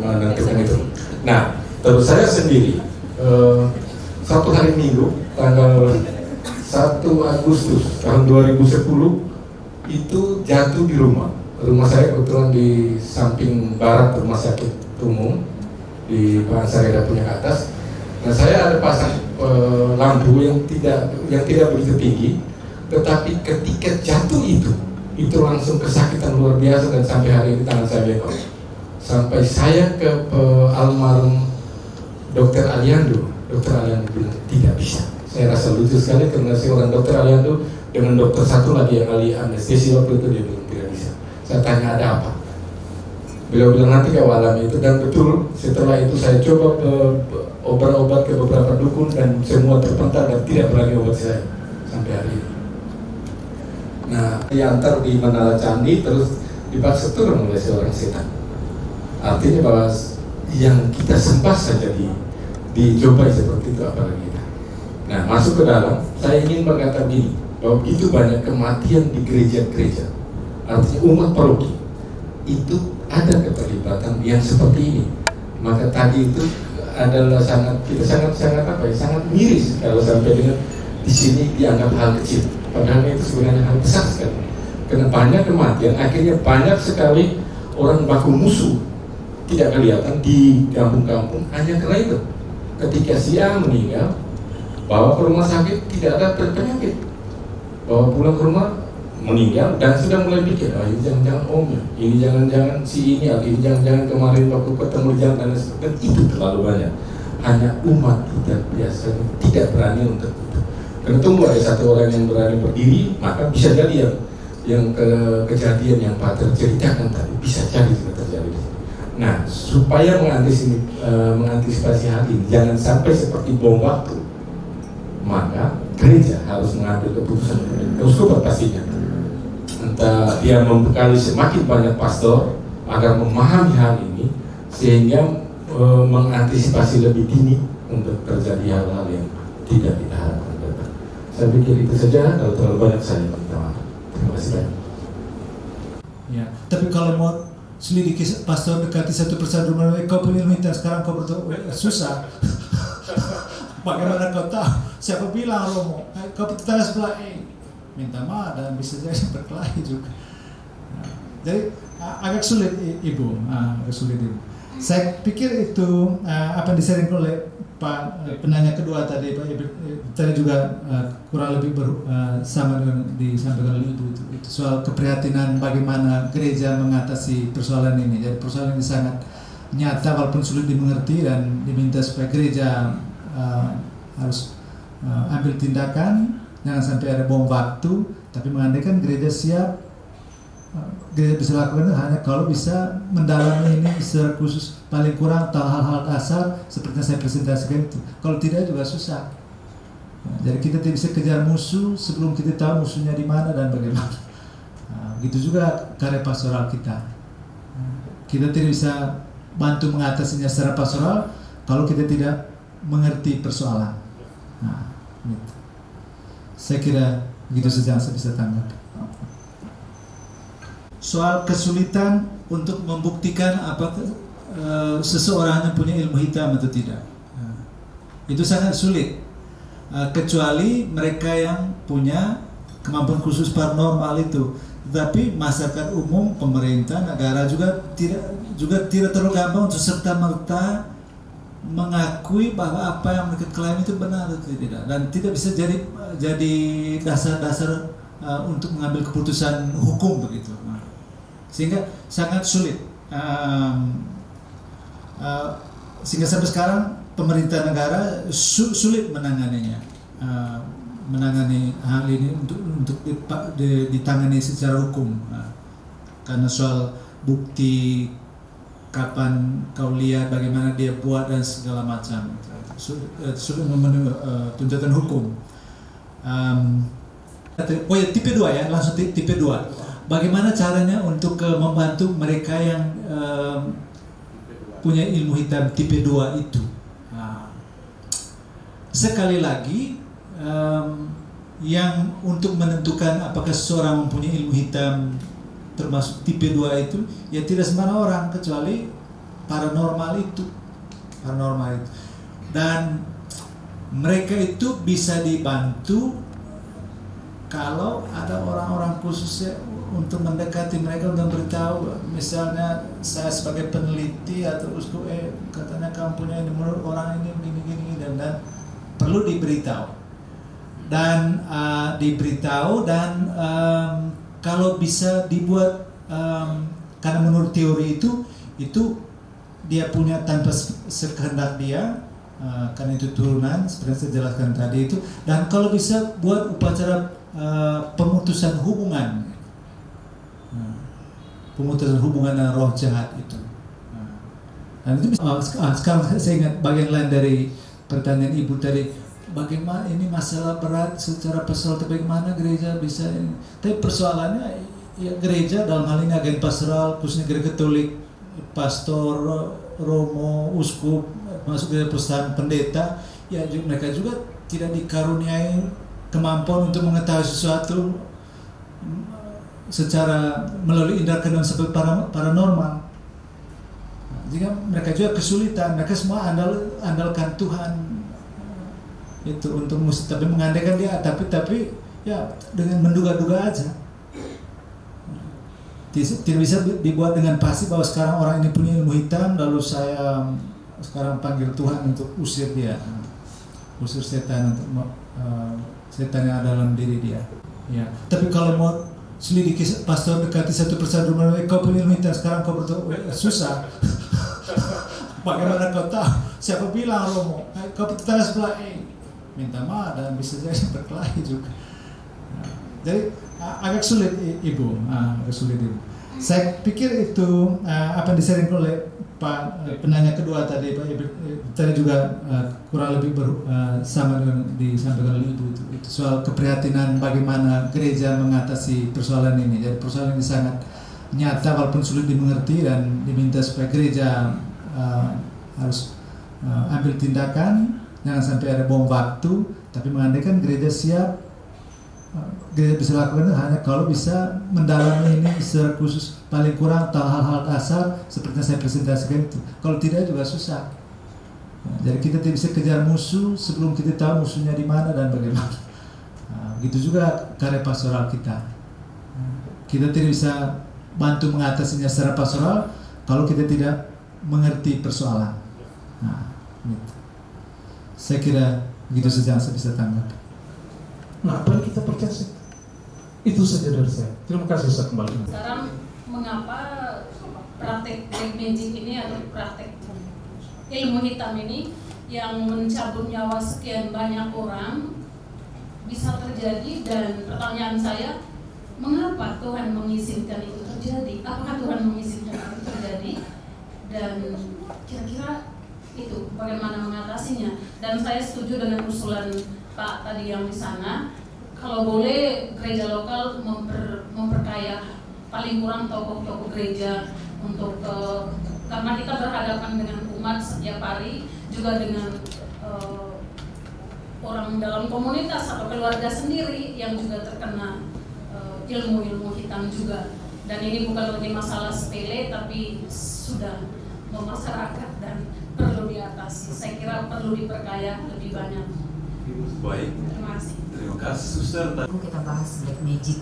menentukan itu. Nah, terus saya sendiri satu hari Minggu tanggal 1 Agustus tahun 2010 itu jatuh di rumah. Rumah saya kebetulan di samping barat rumah sakit umum di Pansareda punya ke atas. Nah, saya ada pasang lampu yang tidak begitu tinggi, tetapi ketika jatuh itu langsung kesakitan luar biasa dan sampai hari ini tangan saya bengkok. Sampai saya ke almarhum Dokter Aliando bilang tidak bisa. Saya rasa lucu sekali karena seorang Dokter Aliando dengan dokter satu lagi yang ahli anestesi waktu itu dia bilang tidak bisa. Saya tanya ada apa? Beliau bilang nanti kau alami itu, dan betul setelah itu saya coba obat-obat ke beberapa dukun dan semua terpental dan tidak berani obat saya sampai hari ini. Nah, diantar di Menara Candi terus dipaksa turun oleh seorang setan. Artinya bahwa yang kita sembah saja dicoba seperti itu apalagi kita. Nah, masuk ke dalam, saya ingin berkata begini, bahwa begitu banyak kematian di gereja-gereja. Artinya umat paroki itu ada keterlibatan yang seperti ini. Maka tadi itu adalah sangat miris kalau sampai dengan di sini dianggap hal kecil. Padahal itu sebenarnya hal besar sekali. Karena banyak kematian, akhirnya banyak sekali orang baku musuh tidak kelihatan di kampung-kampung hanya karena itu. Ketika si A meninggal, bawa ke rumah sakit tidak ada penyakit, bawa pulang ke rumah meninggal dan sudah mulai pikir, ini jangan-jangan omnya, ini jangan-jangan si ini jangan-jangan kemarin waktu ketemu di jalan, dan itu terlalu banyak. Hanya umat kita biasanya tidak berani untuk itu. Karena tunggu ada satu orang yang berani berdiri, maka bisa jadi yang kejadian yang Pater ceritakan tadi bisa jadi juga terjadi. Nah, supaya mengantisipasi hal ini, jangan sampai seperti bom waktu, maka gereja harus mengambil keputusan keuskupan pastinya. Entah dia membekali semakin banyak pastor agar memahami hal ini sehingga mengantisipasi lebih dini untuk terjadi hal-hal yang tidak kita harapkan. Saya pikir itu saja, kalau terlalu banyak saya minta maaf. Terima kasih banyak. Ya, tapi kalau mau selidiki pastor dekati satu persatu rumah, kau punya minta sekarang kau berdoa susah. Bagaimana kau tahu? Siapa bilang Romo? Kau tetangga sebelah minta maaf dan bisa jadi berkelahi juga. Nah, jadi agak sulit ibu, agak sulit ibu. Saya pikir itu apa yang disaring oleh Pak penanya kedua tadi, Pak tadi juga kurang lebih sama dengan disampaikan oleh ibu itu soal keprihatinan bagaimana gereja mengatasi persoalan ini. Jadi persoalan ini sangat nyata walaupun sulit dimengerti dan diminta supaya gereja harus ambil tindakan. Jangan sampai ada bom waktu, tapi mengandaikan gereja siap, gereja bisa lakukan hanya kalau bisa mendalami ini secara khusus, paling kurang tahu hal-hal dasar seperti yang saya presentasikan itu. Kalau tidak juga susah. Jadi kita tidak bisa kejar musuh sebelum kita tahu musuhnya di mana dan bagaimana. Begitu juga karya pastoral kita. Kita tidak bisa bantu mengatasinya secara pastoral kalau kita tidak mengerti persoalan. Gitu. Saya kira begitu saja yang saya bisa tanggapi. Soal kesulitan untuk membuktikan apakah seseorang yang punya ilmu hitam atau tidak, itu sangat sulit. Kecuali mereka yang punya kemampuan khusus paranormal itu. Tetapi masyarakat umum, pemerintah, negara juga tidak terlalu gampang untuk serta-merta mengakui bahwa apa yang mereka klaim itu benar atau tidak, dan tidak bisa jadi dasar-dasar untuk mengambil keputusan hukum begitu. Sehingga sangat sulit. Sehingga sampai sekarang pemerintah negara sulit menanganinya, menangani hal ini untuk ditangani secara hukum, karena soal bukti kapan kau lihat, bagaimana dia buat dan segala macam, sulit memenuhi tuntutan hukum. Oh ya, tipe 2 ya, langsung tipe 2. Bagaimana caranya untuk membantu mereka yang punya ilmu hitam tipe 2 itu. Nah, sekali lagi, yang untuk menentukan apakah seseorang mempunyai ilmu hitam termasuk tipe 2 itu, ya tidak sembarang orang kecuali paranormal itu. Dan mereka itu bisa dibantu kalau ada orang-orang khususnya untuk mendekati mereka, untuk beritahu, misalnya saya sebagai peneliti atau uskup, katanya kamu punya ini, menurut orang ini gini dan perlu diberitahu dan kalau bisa dibuat, karena menurut teori itu dia punya tanpa sekehendak dia, karena itu turunan seperti saya jelaskan tadi itu, dan kalau bisa buat upacara pemutusan hubungan dengan roh jahat itu. Dan itu sekarang saya ingat bagian lain dari pertanyaan ibu tadi, bagaimana ini masalah berat secara pastoral, bagaimana gereja bisa ini. Tapi persoalannya ya, gereja dalam hal ini agen pastoral, khususnya gereja Katolik, pastor, romo, uskup, masuk ke perusahaan pendeta, ya mereka juga tidak dikaruniai kemampuan untuk mengetahui sesuatu secara melalui indera keenam seperti paranormal. Jika mereka juga kesulitan, mereka semua andalkan Tuhan itu untuk tapi mengandaikan dia, tapi ya dengan menduga-duga aja. Tidak bisa dibuat dengan pasti bahwa sekarang orang ini punya ilmu hitam, lalu saya sekarang panggil Tuhan untuk usir dia, usir setan, untuk setan yang ada dalam diri dia. Ya. Tapi kalau mau selidiki pastor, dekati satu persatu, kau punya ilmu hitam, sekarang kau bertemu, susah. Bagaimana kau tahu? Siapa bilang romo? Kau tetangga sebelah, minta maaf dan bisa jadi berkelahi juga. Jadi agak sulit ibu, agak sulit ibu. Saya pikir itu apa yang disaring oleh Pak penanya kedua tadi, Pak tadi juga kurang lebih sama dengan disampaikan oleh ibu itu soal keprihatinan bagaimana gereja mengatasi persoalan ini. Jadi persoalan ini sangat nyata walaupun sulit dimengerti, dan diminta supaya gereja harus ambil tindakan, jangan sampai ada bom waktu, tapi mengandaikan gereja siap. Gereja bisa lakukan hanya kalau bisa mendalami ini secara khusus, paling kurang tahu hal-hal dasar seperti yang saya presentasikan itu. Kalau tidak juga susah. Jadi kita tidak bisa kejar musuh sebelum kita tahu musuhnya di mana dan bagaimana. Begitu juga karya pastoral kita. Kita tidak bisa bantu mengatasinya secara pastoral kalau kita tidak mengerti persoalan. Gitu. Saya kira begitu saja yang saya bisa tanggapi. Nah, apa yang kita percaya itu saja dari saya. Terima kasih, saya kembali. Sekarang mengapa praktek black magic ini atau praktek ilmu hitam ini yang mencabut nyawa sekian banyak orang bisa terjadi, dan pertanyaan saya, mengapa Tuhan mengizinkan itu terjadi? Apakah Tuhan mengizinkan itu terjadi? Dan kira-kira itu bagaimana mengatasinya? Dan saya setuju dengan usulan Pak tadi yang di sana, kalau boleh gereja lokal memperkaya paling kurang tokoh-tokoh gereja untuk karena kita berhadapan dengan umat setiap hari, juga dengan orang dalam komunitas atau keluarga sendiri yang juga terkena ilmu-ilmu hitam juga. Dan ini bukan lagi masalah sepele, tapi sudah memasyarakat dan perlu diatasi. Saya kira perlu diperkaya lebih banyak. Baik. Terima kasih. Terima kasih, Suster. Kita bahas black magic.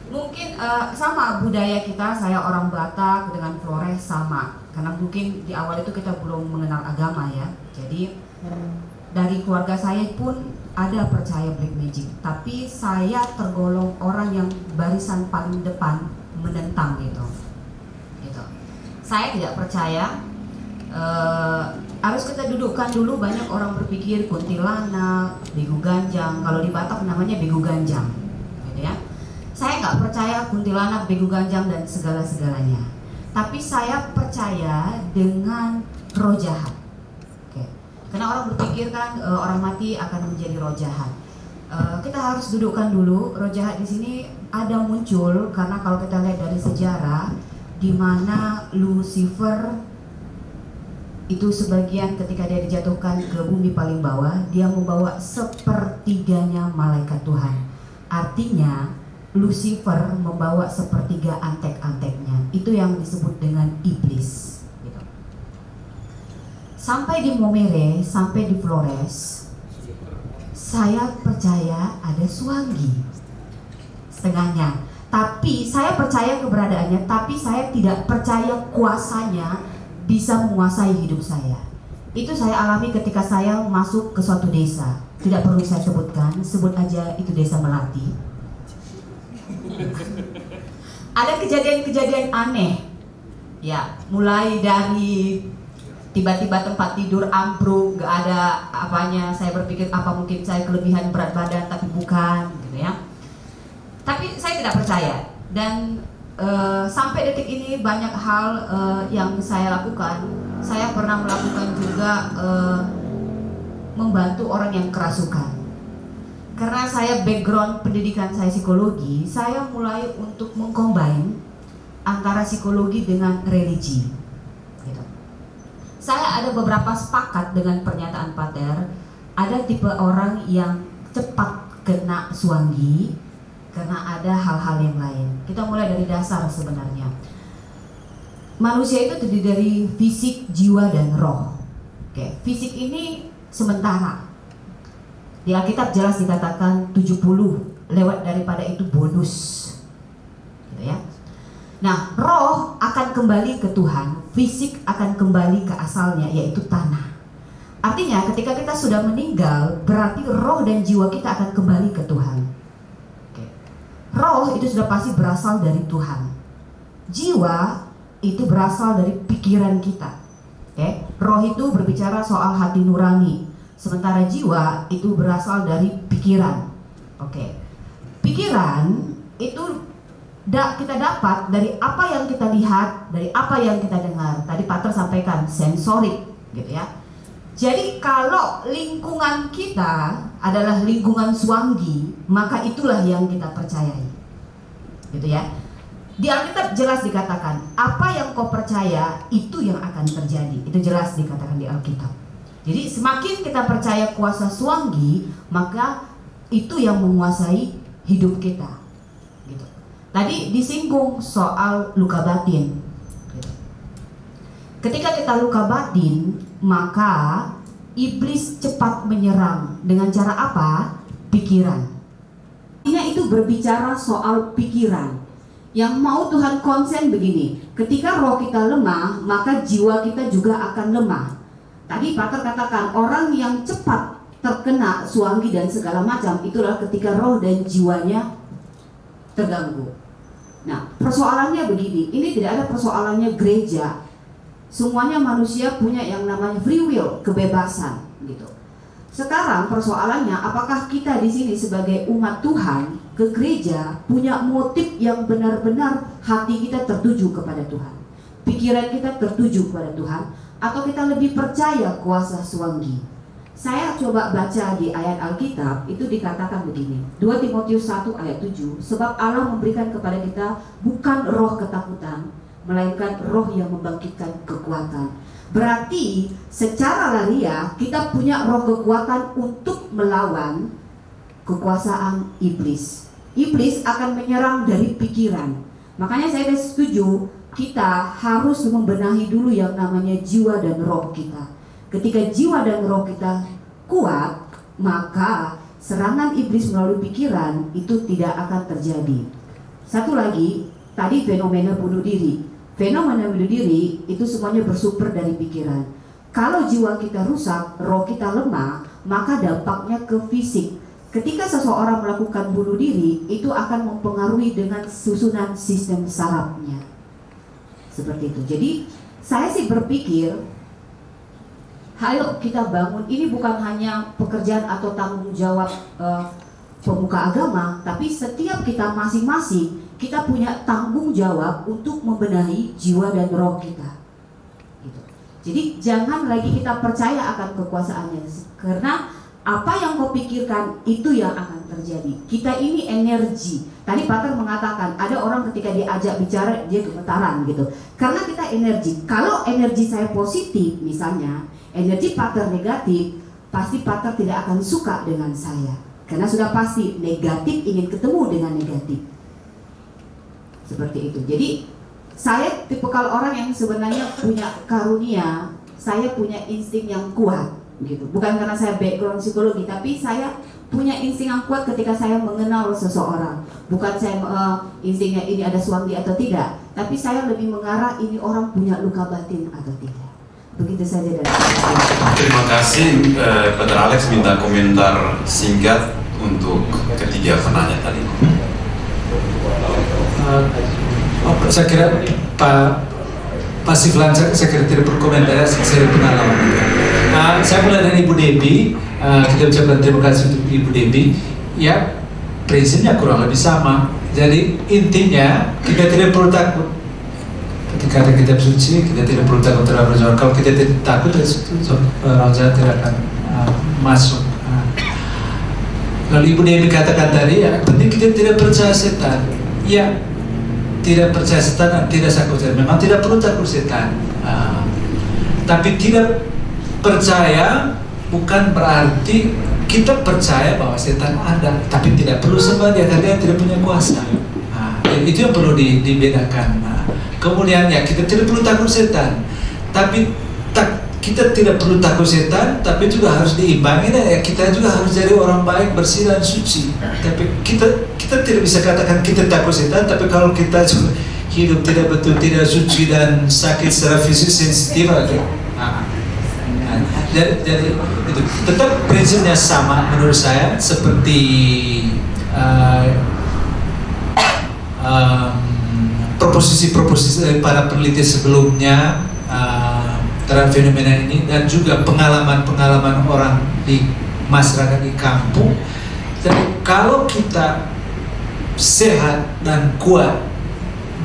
Mungkin sama budaya kita, saya orang Batak dengan Flores sama. Karena mungkin di awal itu kita belum mengenal agama ya. Jadi dari keluarga saya pun ada percaya black magic. Tapi saya tergolong orang yang barisan paling depan menentang gitu. Saya tidak percaya. Harus kita dudukkan dulu, banyak orang berpikir kuntilanak, begu ganjang. Kalau di Batak namanya begu ganjang, gitu ya. Saya nggak percaya kuntilanak, begu ganjang dan segala-segalanya. Tapi saya percaya dengan roh jahat. Oke. Karena orang berpikir kan orang mati akan menjadi roh jahat. Kita harus dudukkan dulu roh jahat di sini ada muncul karena kalau kita lihat dari sejarah, di mana Lucifer itu sebagian ketika dia dijatuhkan ke bumi paling bawah, dia membawa sepertiganya malaikat Tuhan. Artinya Lucifer membawa sepertiga antek-anteknya. Itu yang disebut dengan iblis gitu. Sampai di Momere, sampai di Flores, saya percaya ada Suwangi setengahnya. Tapi saya percaya keberadaannya, tapi saya tidak percaya kuasanya bisa menguasai hidup saya. Itu saya alami ketika saya masuk ke suatu desa. Tidak perlu saya sebutkan, sebut aja itu desa Melati. Ada kejadian-kejadian aneh. Ya, mulai dari tiba-tiba tempat tidur ambruk, gak ada apanya. Saya berpikir apa mungkin saya kelebihan berat badan, tapi bukan, gitu ya. Tapi saya tidak percaya. Dan sampai detik ini banyak hal yang saya lakukan. Saya pernah melakukan juga membantu orang yang kerasukan. Karena saya background pendidikan saya psikologi, saya mulai untuk mengcombine antara psikologi dengan religi. Gitu. Saya ada beberapa sepakat dengan pernyataan Pater. Ada tipe orang yang cepat kena Suwangi karena ada hal-hal yang lain. Kita mulai dari dasar sebenarnya. Manusia itu terdiri dari fisik, jiwa, dan roh. Oke, fisik ini sementara. Di Alkitab jelas dikatakan 70, lewat daripada itu bonus. Gitu ya. Nah, roh akan kembali ke Tuhan, fisik akan kembali ke asalnya, yaitu tanah. Artinya ketika kita sudah meninggal, berarti roh dan jiwa kita akan kembali ke Tuhan. Oke. Roh itu sudah pasti berasal dari Tuhan. Jiwa itu berasal dari pikiran kita. Oke. Roh itu berbicara soal hati nurani. Sementara jiwa itu berasal dari pikiran. Oke. Pikiran itu kita dapat dari apa yang kita lihat, dari apa yang kita dengar. Tadi Pater sampaikan sensorik, gitu ya. Jadi kalau lingkungan kita adalah lingkungan Suwangi, maka itulah yang kita percayai. Gitu ya. Di Alkitab jelas dikatakan, apa yang kau percaya itu yang akan terjadi. Itu jelas dikatakan di Alkitab. Jadi semakin kita percaya kuasa Suwangi, maka itu yang menguasai hidup kita. Gitu. Tadi disinggung soal luka batin. Gitu. Ketika kita luka batin, maka iblis cepat menyerang. Dengan cara apa? Pikiran. Ini itu berbicara soal pikiran. Yang mau Tuhan konsen begini, ketika roh kita lemah, maka jiwa kita juga akan lemah. Tadi Pater katakan orang yang cepat terkena Suwangi dan segala macam itulah ketika roh dan jiwanya terganggu. Nah, persoalannya begini, ini tidak ada persoalannya gereja. Semuanya manusia punya yang namanya free will, kebebasan, gitu. Sekarang persoalannya, apakah kita di sini sebagai umat Tuhan ke gereja punya motif yang benar-benar hati kita tertuju kepada Tuhan, pikiran kita tertuju kepada Tuhan, atau kita lebih percaya kuasa Suwangi? Saya coba baca di ayat Alkitab, itu dikatakan begini, 2 Timotius 1 ayat 7, sebab Allah memberikan kepada kita bukan roh ketakutan, melainkan roh yang membangkitkan kekuatan. Berarti secara lahiriah kita punya roh kekuatan untuk melawan kekuasaan iblis. Iblis akan menyerang dari pikiran. Makanya saya setuju, kita harus membenahi dulu yang namanya jiwa dan roh kita. Ketika jiwa dan roh kita kuat, maka serangan iblis melalui pikiran itu tidak akan terjadi. Satu lagi, tadi fenomena bunuh diri. Fenomena bunuh diri itu semuanya bersumber dari pikiran. Kalau jiwa kita rusak, roh kita lemah, maka dampaknya ke fisik. Ketika seseorang melakukan bunuh diri, itu akan mempengaruhi dengan susunan sistem sarafnya. Seperti itu. Jadi saya sih berpikir, ayo kita bangun. Ini bukan hanya pekerjaan atau tanggung jawab pemuka agama, tapi setiap kita masing-masing kita punya tanggung jawab untuk membenahi jiwa dan roh kita. Gitu. Jadi jangan lagi kita percaya akan kekuasaannya, karena apa yang kau pikirkan itu yang akan terjadi. Kita ini energi. Tadi Pater mengatakan ada orang ketika diajak bicara dia gemetaran gitu. Karena kita energi. Kalau energi saya positif misalnya, energi Pater negatif, pasti Pater tidak akan suka dengan saya. Karena sudah pasti negatif ingin ketemu dengan negatif. Seperti itu. Jadi saya tipikal orang yang sebenarnya punya karunia, saya punya insting yang kuat gitu. Bukan karena saya background psikologi, tapi saya punya insting yang kuat ketika saya mengenal seseorang. Bukan saya instingnya ini ada suami atau tidak, tapi saya lebih mengarah ini orang punya luka batin atau tidak. Begitu saja dari saya. Terima kasih. Pater Alex minta komentar singkat untuk ketiga penanya tadi. Saya kira Pak Siflan, saya kira tidak berkomentar, saya pengalaman. Saya mulai dari Ibu Debbie. Kita ucapkan terima kasih untuk Ibu Debbie. Ya, prinsipnya kurang lebih sama. Jadi intinya kita tidak perlu takut. Ketika ada kitab suci, kita tidak perlu takut terhadap roh jahat. Kalau kita tidak takut, roh jahat tidak akan masuk. Lalu Ibu Debbie katakan tadi, ya penting kita tidak percaya setan. Ya, tidak percaya setan, tidak takut setan. Memang tidak perlu takut setan. Tapi tidak percaya bukan berarti kita percaya bahwa setan ada, tapi tidak perlu sembah dia karena dia tidak punya kuasa. Itu yang perlu dibedakan. Kemudian ya kita tidak perlu takut setan, tapi kita tidak perlu takut setan, tapi juga harus diimbangi ya kita juga harus jadi orang baik, bersih dan suci. Tapi kita tidak bisa katakan kita takut setan, tapi kalau kita hidup tidak betul, tidak suci dan sakit secara fisik sensitif aja. Jadi itu tetap prinsipnya sama menurut saya seperti proposisi dari para peneliti sebelumnya terhadap fenomena ini dan juga pengalaman orang di masyarakat di kampung. Jadi kalau kita sehat dan kuat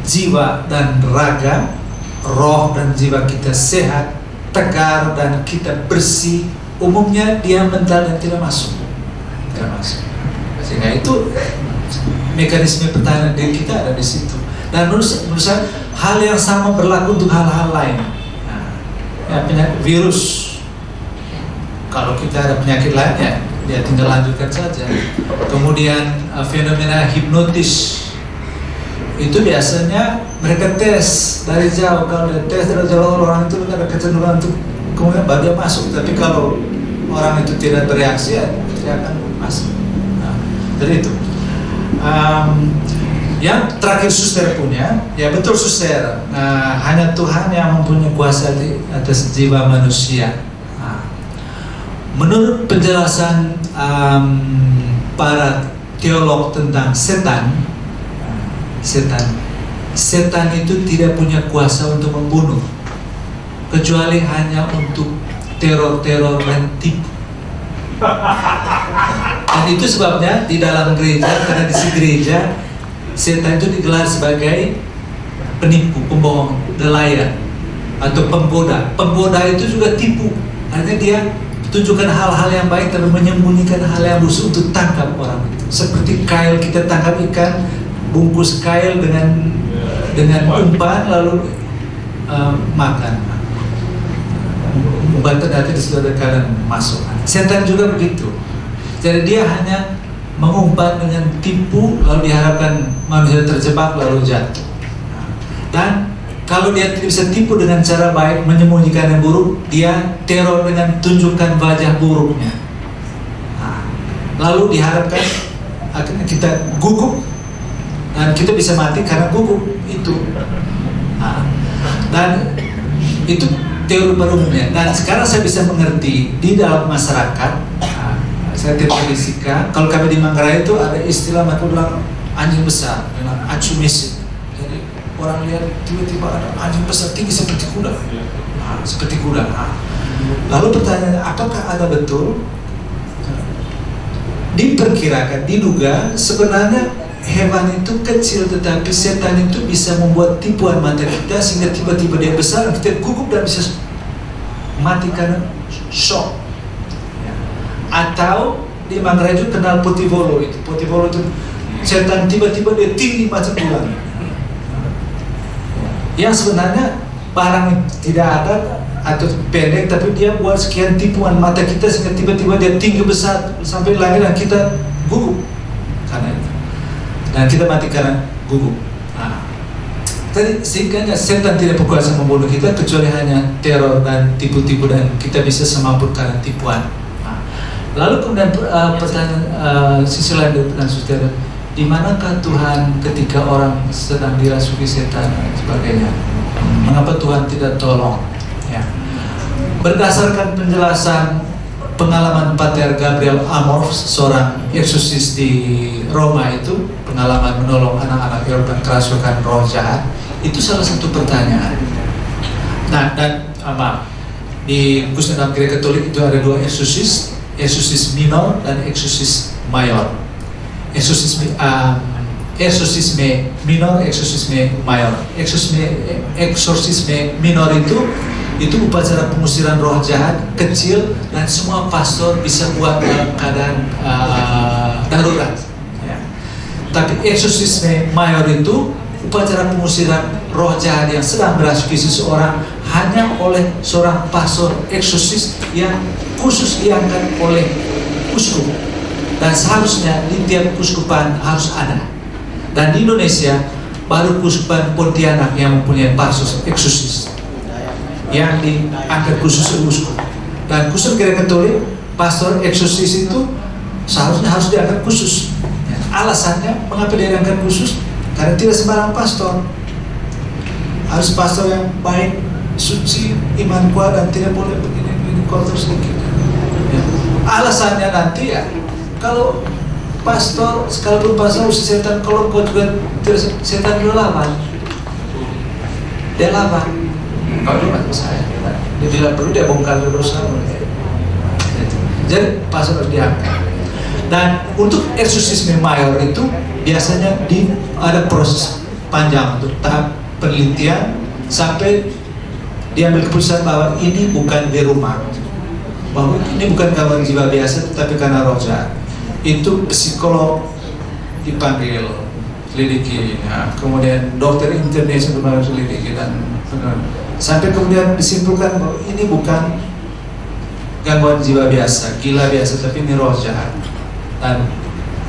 jiwa dan raga, roh dan jiwa kita sehat, tegar dan kita bersih, umumnya dia mental dan tidak masuk. Sehingga itu mekanisme pertahanan diri kita ada di situ. Dan menurut saya hal yang sama berlaku untuk hal-hal lain. Ya, penyakit virus, kalau kita ada penyakit lainnya, dia tinggal lanjutkan saja. Kemudian fenomena hipnotis itu biasanya mereka tes dari jauh. Kalau dia tes dari jauh, orang itu ada kecenderungan untuk kemudian baru dia masuk. Tapi kalau orang itu tidak bereaksi, ya tidak akan masuk. Jadi itu. Yang terakhir suster punya, ya betul suster. Hanya Tuhan yang mempunyai kuasa atas jiwa manusia. Menurut penjelasan para teolog tentang setan itu tidak punya kuasa untuk membunuh, kecuali hanya untuk teror-teror dan tipu. Dan itu sebabnya di dalam gereja, karena di gereja setan itu digelar sebagai penipu, pembohong, nelayan atau penggoda. Penggoda itu juga tipu, artinya dia tunjukkan hal-hal yang baik tapi menyembunyikan hal yang busuk untuk tangkap orang itu. Seperti kail, kita tangkap ikan, bungkus kail dengan umpan lalu makan. Umpan ternyata di sebelah kanan masuk. Setan juga begitu. Jadi dia hanya mengumpan dengan tipu lalu diharapkan manusia terjebak lalu jatuh. Dan kalau dia tidak bisa tipu dengan cara baik, menyembunyikan yang buruk, dia teror dengan tunjukkan wajah buruknya. Lalu diharapkan akhirnya kita gugup dan kita bisa mati karena gugup itu. Dan itu teori pada umumnya. Dan sekarang saya bisa mengerti di dalam masyarakat. Saya tidak fisika. Kalau kami di Manggarai itu ada istilah mereka bilang anjing besar, memang acumesin. Jadi orang lihat tiba-tiba ada anjing besar tinggi seperti kuda, seperti kuda. Lalu pertanyaannya, apakah ada betul? Diperkirakan, diduga sebenarnya hewan itu kecil, tetapi setan itu bisa membuat tipuan mata kita sehingga tiba-tiba dia besar, kita gugup dan bisa mati karena shock. Atau di Manggarai itu kenal Potivolo itu. Potivolo itu setan tiba-tiba dia tinggi macam bulan. Yang sebenarnya barang yang tidak ada atau pendek, tapi dia buat sekian tipuan mata kita sehingga tiba-tiba dia tinggi besar sampai langit dan kita gugup karena itu. Dan kita mati karena gugup. Nah, tadi sehingga setan tidak berkuasa membunuh kita kecuali hanya teror dan tipu-tipu, dan kita bisa semaput karena tipuan. Nah, lalu kemudian pertanyaan sisi lain dari pertanyaan saudara, di manakah Tuhan ketika orang sedang dirasuki setan dan sebagainya? Mengapa Tuhan tidak tolong? Ya. Berdasarkan penjelasan pengalaman Pater Gabriel Amorth, seorang eksorsis di Roma itu, pengalaman menolong anak-anak Eropa kerasukan roh jahat, itu salah satu pertanyaan. Nah, dan di khususnya dalam gereja Katolik itu ada dua eksorsis, eksorsis minor dan eksorsis mayor. Eksorsisme minor, eksorsisme mayor. Eksorsisme minor itu upacara pengusiran roh jahat kecil dan semua pastor bisa buat dalam keadaan darurat. Ya. Tapi eksorsisme mayor itu upacara pengusiran roh jahat yang sedang merasuki seseorang hanya oleh seorang pastor eksorsis yang khusus diangkat oleh uskup. Dan seharusnya di tiap kuskupan harus ada. Dan di Indonesia baru Kuskupan Pontianak yang mempunyai pastor eksorsis yang diangkat khusus uskup. Dan khusus gereja Katolik pastor eksorsis itu seharusnya harus diangkat khusus. Alasannya mengapa dia diangkat khusus? Karena tidak sembarang pastor. Harus pastor yang baik, suci, iman kuat, dan tidak boleh begini kotor sedikit. Ya. Alasannya nanti ya, kalau pastor, sekalipun pastor usia setan, kalau kau juga setan dia lawan, kalau dia macam saya, dia tidak perlu dia bongkar dosa. Jadi pastor harus diangkat. Dan untuk eksorsisme mayor itu biasanya ada proses panjang untuk tahap penelitian sampai diambil keputusan bahwa ini bukan di rumah, bahwa ini bukan gangguan jiwa biasa, tetapi karena roh jahat. Itu psikolog dipanggil selidiki, ya. Kemudian dokter internis untuk selidiki, dan sampai kemudian disimpulkan bahwa ini bukan gangguan jiwa biasa, gila biasa, tapi ini roh jahat. Dan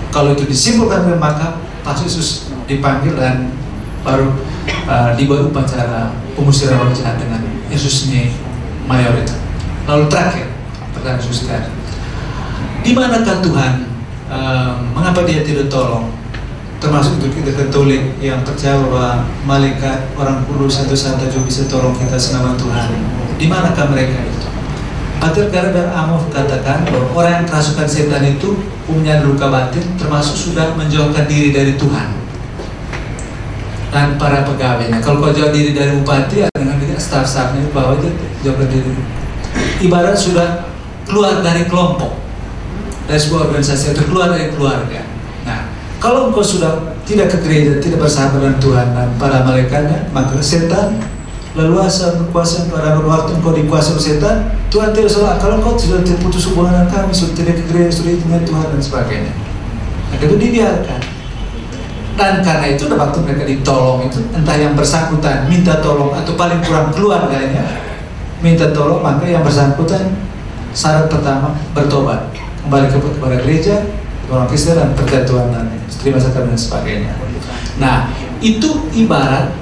kalau itu disimpulkan, maka Pastor Yesus dipanggil dan baru dibuat upacara pengusiran roh jahat dengan Yesusnya mayor itu. Lalu terakhir pertanyaan saudara, di manakah Tuhan? Mengapa dia tidak tolong? Termasuk untuk kita Katolik yang percaya bahwa malaikat, orang kudus, satu-satu juga bisa tolong kita senama Tuhan. Di manakah mereka itu? Pater Gabriel Amorth katakan bahwa orang yang kerasukan setan itu punya luka batin, termasuk sudah menjauhkan diri dari Tuhan dan para pegawainya. Kalau kau jauh diri dari bupati, dengan staf-stafnya bahwa itu jauhkan diri. Ibarat sudah keluar dari kelompok, dari sebuah organisasi, atau keluar dari keluarga. Nah, kalau engkau sudah tidak ke gereja, tidak bersahabat dengan Tuhan dan para malaikatnya, maka setan leluasa berkuasa pada waktu engkau dikuasai oleh setan. Tuhan tidak salah. Kalau engkau sudah terputus hubungan dengan kami, sudah tidak ke gereja, sudah dengan Tuhan dan sebagainya, maka itu dibiarkan. Dan karena itu waktu mereka ditolong itu, entah yang bersangkutan minta tolong atau paling kurang keluarganya minta tolong, maka yang bersangkutan syarat pertama bertobat, kembali kepada gereja, orang Kristen, dan percaya Tuhan dan terima sakramen dan sebagainya. Nah, itu ibarat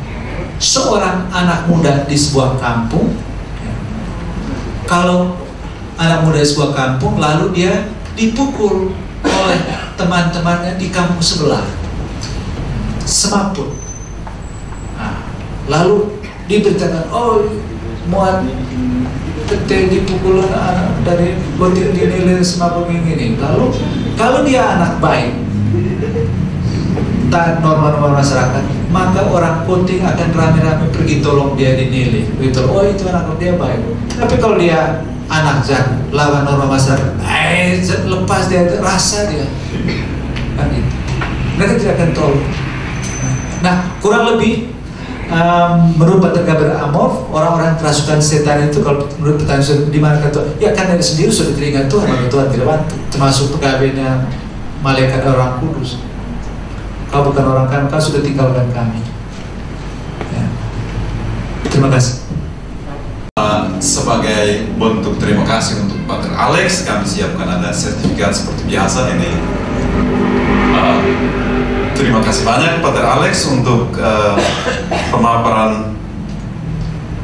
seorang anak muda di sebuah kampung. Kalau anak muda di sebuah kampung lalu dia dipukul oleh teman-temannya di kampung sebelah, semaput. Nah, lalu diberitakan, oh muat gede dipukul anak dari botir dinilai semaput ini. Lalu kalau dia anak baik, taat norma-norma masyarakat, maka orang Kunting akan rame-rame pergi tolong dia dinilai. Begitu, oh itu anak dia baik. Tapi kalau dia anak jahat, lawan norma masyarakat, lepas dia rasa dia, kan itu. Mereka tidak akan tolong. Nah, kurang lebih menurut Pater Gabriel Amorth, orang-orang kerasukan setan itu, kalau menurut pertanyaan di mana kata, ya kan dari sendiri sudah teringat Tuhan, maka Tuhan tidak bantu, termasuk pegawainya malaikat orang kudus. Kau bukan orang kami, kau sudah tinggalkan kami. Ya. Terima kasih. Sebagai bentuk terima kasih untuk Pater Alex, kami siapkan ada sertifikat seperti biasa ini. Terima kasih banyak Pater Alex untuk pemaparan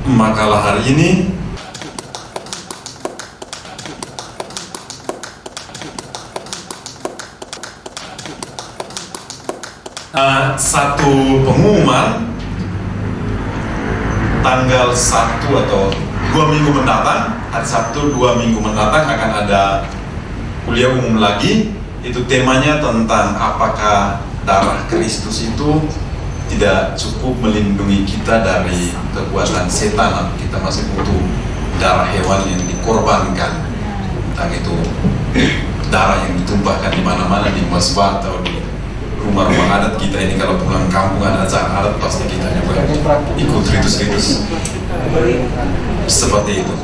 makalah hari ini. Satu pengumuman, tanggal 1 atau 2 minggu mendatang, hari Sabtu 2 minggu mendatang akan ada kuliah umum lagi. Itu temanya tentang apakah darah Kristus itu tidak cukup melindungi kita dari kekuatan setan, atau kita masih butuh darah hewan yang dikorbankan, entah itu darah yang ditumpahkan di mana-mana, di masbah atau di rumah-rumah adat kita ini. Kalau pulang kampung ada acara adat, pasti kita juga ikut ritus-ritus seperti itu.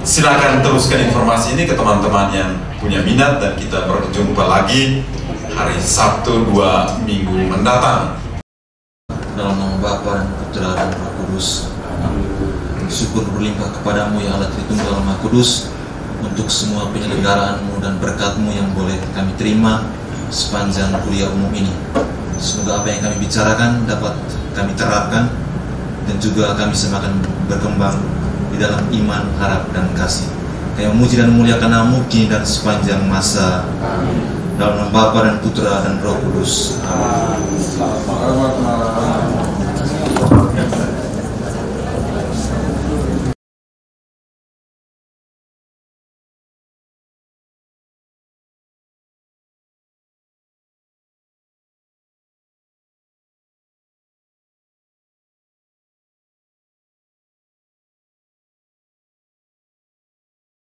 Silakan teruskan informasi ini ke teman-teman yang punya minat, dan kita berjumpa lagi hari Sabtu 2 minggu mendatang. Dalam nama Bapa dan Putra dan Roh Kudus. Syukur berlimpah kepadamu ya Allah Tritunggal Maha Kudus, untuk semua penyelenggaraanmu dan berkatmu yang boleh kami terima sepanjang kuliah umum ini. Semoga apa yang kami bicarakan dapat kami terapkan, dan juga kami semakin berkembang di dalam iman, harap, dan kasih. Kami memuji dan memuliakan nama-Mu kini dan sepanjang masa. Dalam nama Bapa dan Putra dan Roh Kudus. Amin.